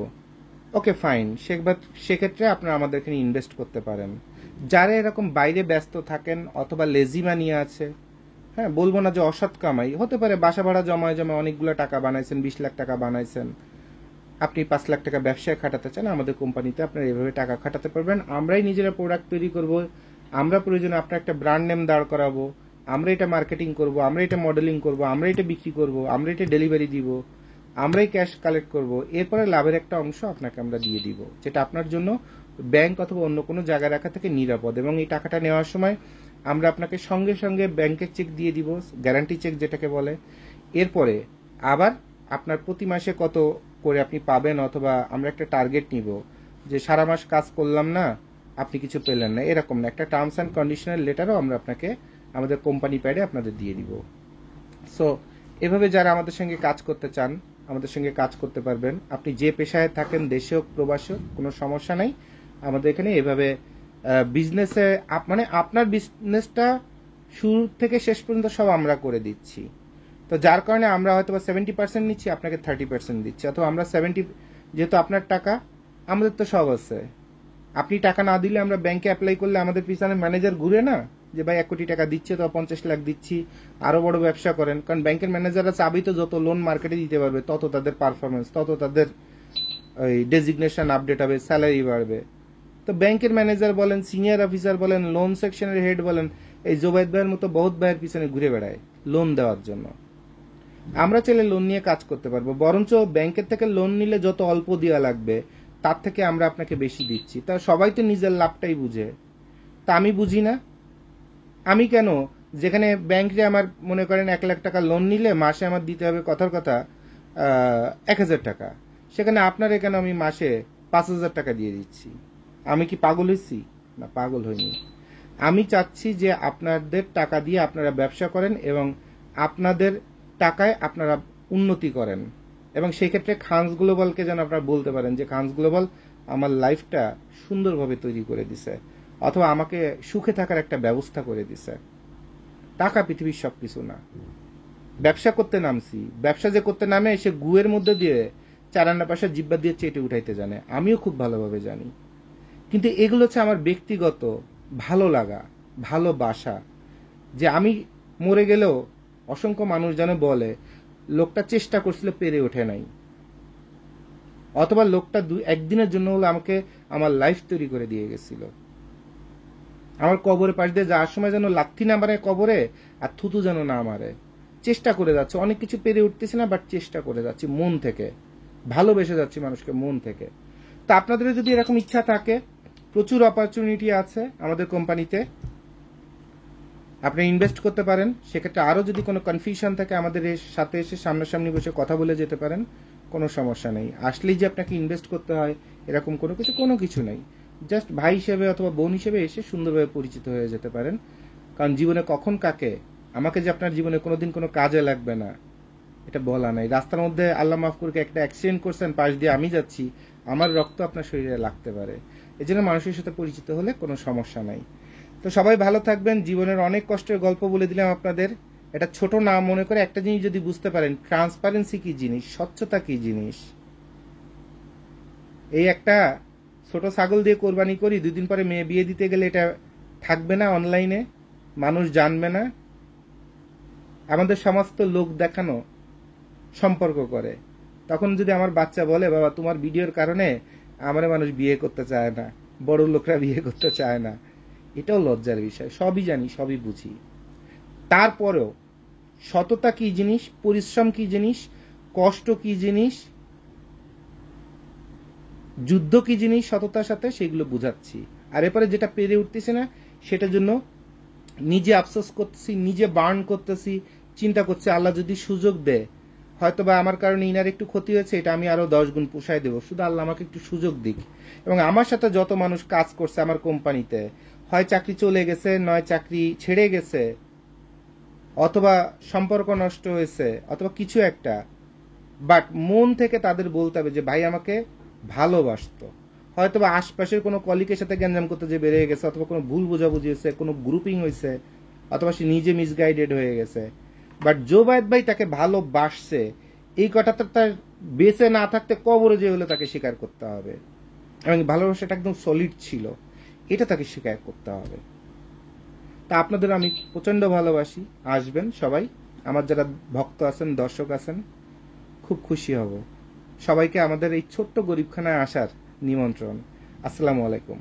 ওকে ফাইন, সেক্ষেত্রে আপনারা আমাদের এখানে ইনভেস্ট করতে পারেন। যারা এরকম বাইরে ব্যস্ত থাকেন অথবা লেজিমানিয়া আছে, হ্যাঁ বলবো না যে অসৎ কামাই, হতে পারে বাসা ভাড়া জমায় জমায় অনেকগুলো টাকা বানাইছেন, 20 লাখ টাকা বানাইছেন, আপনি 5 লাখ টাকা ব্যবসায় খাটাতে চান, আমাদের কোম্পানিতে আপনারা এভাবে টাকা খাটাতে পারবেন। আমরাই নিজেরা প্রোডাক্ট তৈরি করব, আমরা প্রয়োজনে আপনার একটা ব্র্যান্ড নেম দাঁড় করাবো, আমরা এটা মার্কেটিং করব, আমরা এটা মডেলিং করব, আমরা এটা বিক্রি করব, আমরা এটা ডেলিভারি দিব, আমরাই ক্যাশ কালেক্ট করব, এরপরে লাভের একটা অংশ আপনাকে আমরা দিয়ে দিব, যেটা আপনার জন্য ব্যাংক অথবা অন্য কোনো জায়গায় রাখা থেকে নিরাপদ। এবং এই টাকাটা নেওয়ার সময় আমরা আপনাকে সঙ্গে সঙ্গে ব্যাংকের চেক দিয়ে দিব, গ্যারান্টি চেক যেটাকে বলে। এরপরে আবার আপনার প্রতি মাসে কত করে আপনি পাবেন, অথবা আমরা একটা টার্গেট নিব যে সারা মাস কাজ করলাম না আপনি কিছু পেলেন না, এরকম না, একটা টার্মস অ্যান্ড কন্ডিশনাল লেটারও আমরা আপনাকে আমাদের কোম্পানি প্যাডে আপনাদের দিয়ে দিব। সো এভাবে যারা আমাদের সঙ্গে কাজ করতে চান আমাদের সঙ্গে কাজ করতে পারবেন। আপনি যে পেশায় থাকেন, দেশে হোক প্রবাসী হোক, কোনো সমস্যা নাই। আমাদের এখানে এভাবে বিজনেসে মানে আপনার বিজনেসটা শুরু থেকে শেষ পর্যন্ত সব আমরা করে দিচ্ছি। তো যার কারণে আমরা হয়তো 70% নিচ্ছি, আপনাকে 30% দিচ্ছি, অথবা আমরা 70, যেহেতু আপনার টাকা, আমাদের তো সব আছে। আপনি টাকা না দিলে আমরা ব্যাংকে অ্যাপ্লাই করলে আমাদের পিছনে ম্যানেজার ঘুরে না যে ভাই 1 কোটি টাকা দিচ্ছে তো 50 লাখ দিচ্ছি, আরো বড় ব্যবসা করেন। কারণ ব্যাংকের ম্যানেজাররা চাবি তো যত লোন মার্কেটে দিতে পারবে তত তাদের পারফরমেন্স, তত তাদের ওই ডেজিগনেশন আপডেট হবে, স্যালারি বাড়বে। তো ব্যাংকের ম্যানেজার বলেন, সিনিয়র অফিসার বলেন, লোন সেকশনের হেড বলেন, এই জোবাইদ ভাইয়ের মতো বহুত ভাইয়ের পিছনে ঘুরে বেড়ায় লোন দেওয়ার জন্য। আমরা চাইলে লোন নিয়ে কাজ করতে পারবো, বরঞ্চ ব্যাংকের থেকে লোন নিলে যত অল্প দেওয়া লাগবে তার থেকে আমরা আপনাকে বেশি দিচ্ছি। তা সবাই তো নিজের লাভটাই বুঝে, তা আমি বুঝি না। আমি কেন, যেখানে ব্যাংকে আমার মনে করেন 1 লাখ টাকা লোন নিলে মাসে আমার দিতে হবে কথার কথা 1000 টাকা, সেখানে আপনার এখানে আমি মাসে 5000 টাকা দিয়ে দিচ্ছি। আমি কি পাগল হয়েছি? না, পাগল হইনি। আমি চাচ্ছি যে আপনাদের টাকা দিয়ে আপনারা ব্যবসা করেন এবং আপনাদের টাকায় আপনারা উন্নতি করেন, এবং সেই ক্ষেত্রে খানস গ্লোবালকে যেন আপনারা বলতে পারেন যে খানস গ্লোবাল আমার লাইফটা সুন্দরভাবে তৈরি করে দিছে, অথবা আমাকে সুখে থাকার একটা ব্যবস্থা করে দিছে। টাকা পৃথিবীর সবকিছু না। ব্যবসা করতে নামছি, ব্যবসা যে করতে নামে সে গুয়ের মধ্যে দিয়ে 4 আনা পয়সা জিব্বা দিয়ে চেটে উঠাইতে জানে, আমিও খুব ভালোভাবে জানি। কিন্তু এগুলো হচ্ছে আমার ব্যক্তিগত ভালো লাগা, ভালোবাসা, যে আমি মরে গেলেও অসংখ্য মানুষ যেন বলে লোকটা চেষ্টা করছিল, পেরে ওঠে নাই, অথবা লোকটা একদিনের জন্য হলো আমাকে আমার লাইফ তৈরি করে দিয়ে গেছিল। আমার কবরের পাশ দিয়ে যাওয়ার সময় যেন লাথি না মারে কবরে, আর থুতু যেন না মারে। চেষ্টা করে যাচ্ছে, অনেক কিছু পেরে উঠতেছি না, বাট চেষ্টা করে যাচ্ছি মন থেকে, ভালোবেসে যাচ্ছি মানুষকে মন থেকে। তা আপনাদের যদি এরকম ইচ্ছা থাকে, প্রচুর অপরচুনিটি আছে আমাদের কোম্পানিতে, আপনি ইনভেস্ট করতে পারেন। সেক্ষেত্রে আরও যদি কোনো কনফিউশন থাকে আমাদের সাথে এসে সামনাসামনি বসে কথা বলে যেতে পারেন, কোনো সমস্যা নেই। আসলেই যে আপনাকে ইনভেস্ট করতে হয় এরকম কোনো কিছু নেই। জাস্ট ভাই হিসেবে অথবা বোন হিসেবে এসে সুন্দরভাবে পরিচিত হয়ে যেতে পারেন। কারণ জীবনে কখন কাকে, আমাকে যে আপনার জীবনে কোনোদিন কোনো কাজে লাগবে না এটা বলা নাই। রাস্তার মধ্যে আল্লাহ মাফ করুক একটা অ্যাক্সিডেন্ট করছেন, পাশ দিয়ে আমি যাচ্ছি, আমার রক্ত আপনার শরীরে লাগতে পারে। এই জন্য মানুষের সাথে পরিচিত হলে কোনো সমস্যা নাই। তো সবাই ভালো থাকবেন। জীবনের অনেক কষ্টের গল্প বলে দিলাম আপনাদের, এটা ছোট না মনে করে একটা জিনিস যদি বুঝতে পারেন, ট্রান্সপারেন্সি কি জিনিস, স্বচ্ছতা কি জিনিস। এই একটা ছোট ছাগল দিয়ে কোরবানি করি, 2 দিন পরে মেয়ে বিয়ে দিতে গেলে এটা থাকবে না অনলাইনে, মানুষ জানবে না। আমাদের সমস্ত লোক দেখানো সম্পর্ক করে। তখন যদি আমার বাচ্চা বলে বাবা তোমার ভিডিওর কারণে আমার মানুষ বিয়ে করতে চায় না, বড় লোকরা বিয়ে করতে চায় না, এটাও লজ্জার বিষয়। সবই জানি, সবই বুঝি, তারপরেও সততা কি জিনিস, পরিশ্রম কি জিনিস, কষ্ট কি জিনিস, যুদ্ধ কি জিনিস সততার সাথে, সেগুলো বুঝাচ্ছি। আর এরপরে যেটা পেরে উঠতেছে না সেটার জন্য নিজে আফসোস করতেছি, নিজে বার্ন করতেছি, চিন্তা করছি আল্লাহ যদি সুযোগ দেয়, হয়তো বা আমার কারণে ইনার একটু ক্ষতি হয়েছে, এটা আমি আরো 10 গুণ পুষাই দেবো, শুধু আল্লাহ আমাকে একটু সুযোগ দিক। এবং আমার সাথে যত মানুষ কাজ করছে আমার কোম্পানিতে, হয় চাকরি চলে গেছে, নয় চাকরি ছেড়ে গেছে, অথবা সম্পর্ক নষ্ট হয়েছে, অথবা কিছু একটা, বাট মন থেকে তাদের বলতে হবে যে ভাই আমাকে ভালোবাসতো। হয়তো বা আশপাশের কোনো কলিকের সাথে গ্যাঞ্জাম করতে যে বেড়ে গেছে, অথবা কোনো ভুল বোঝাবুঝি হয়েছে, কোনো গ্রুপিং হয়েছে, অথবা সে নিজে মিসগাইডেড হয়ে গেছে, বাট জোবায়েদ ভাই তাকে ভালোবাসছে, এই কথাটা তার বেঁচে না থাকতে কবরে যে হলে তাকে স্বীকার করতে হবে। এবং ভালোবাসাটা একদম সলিড ছিল, এটা তাকে স্বীকার করতে হবে। তা আপনাদের আমি প্রচন্ড ভালোবাসি, আসবেন সবাই, আমার যারা ভক্ত আছেন, দর্শক আছেন, খুব খুশি হব। সবাইকে আমাদের এই ছোট্ট গরিবখানায় আসার নিমন্ত্রণ। আসসালামু আলাইকুম।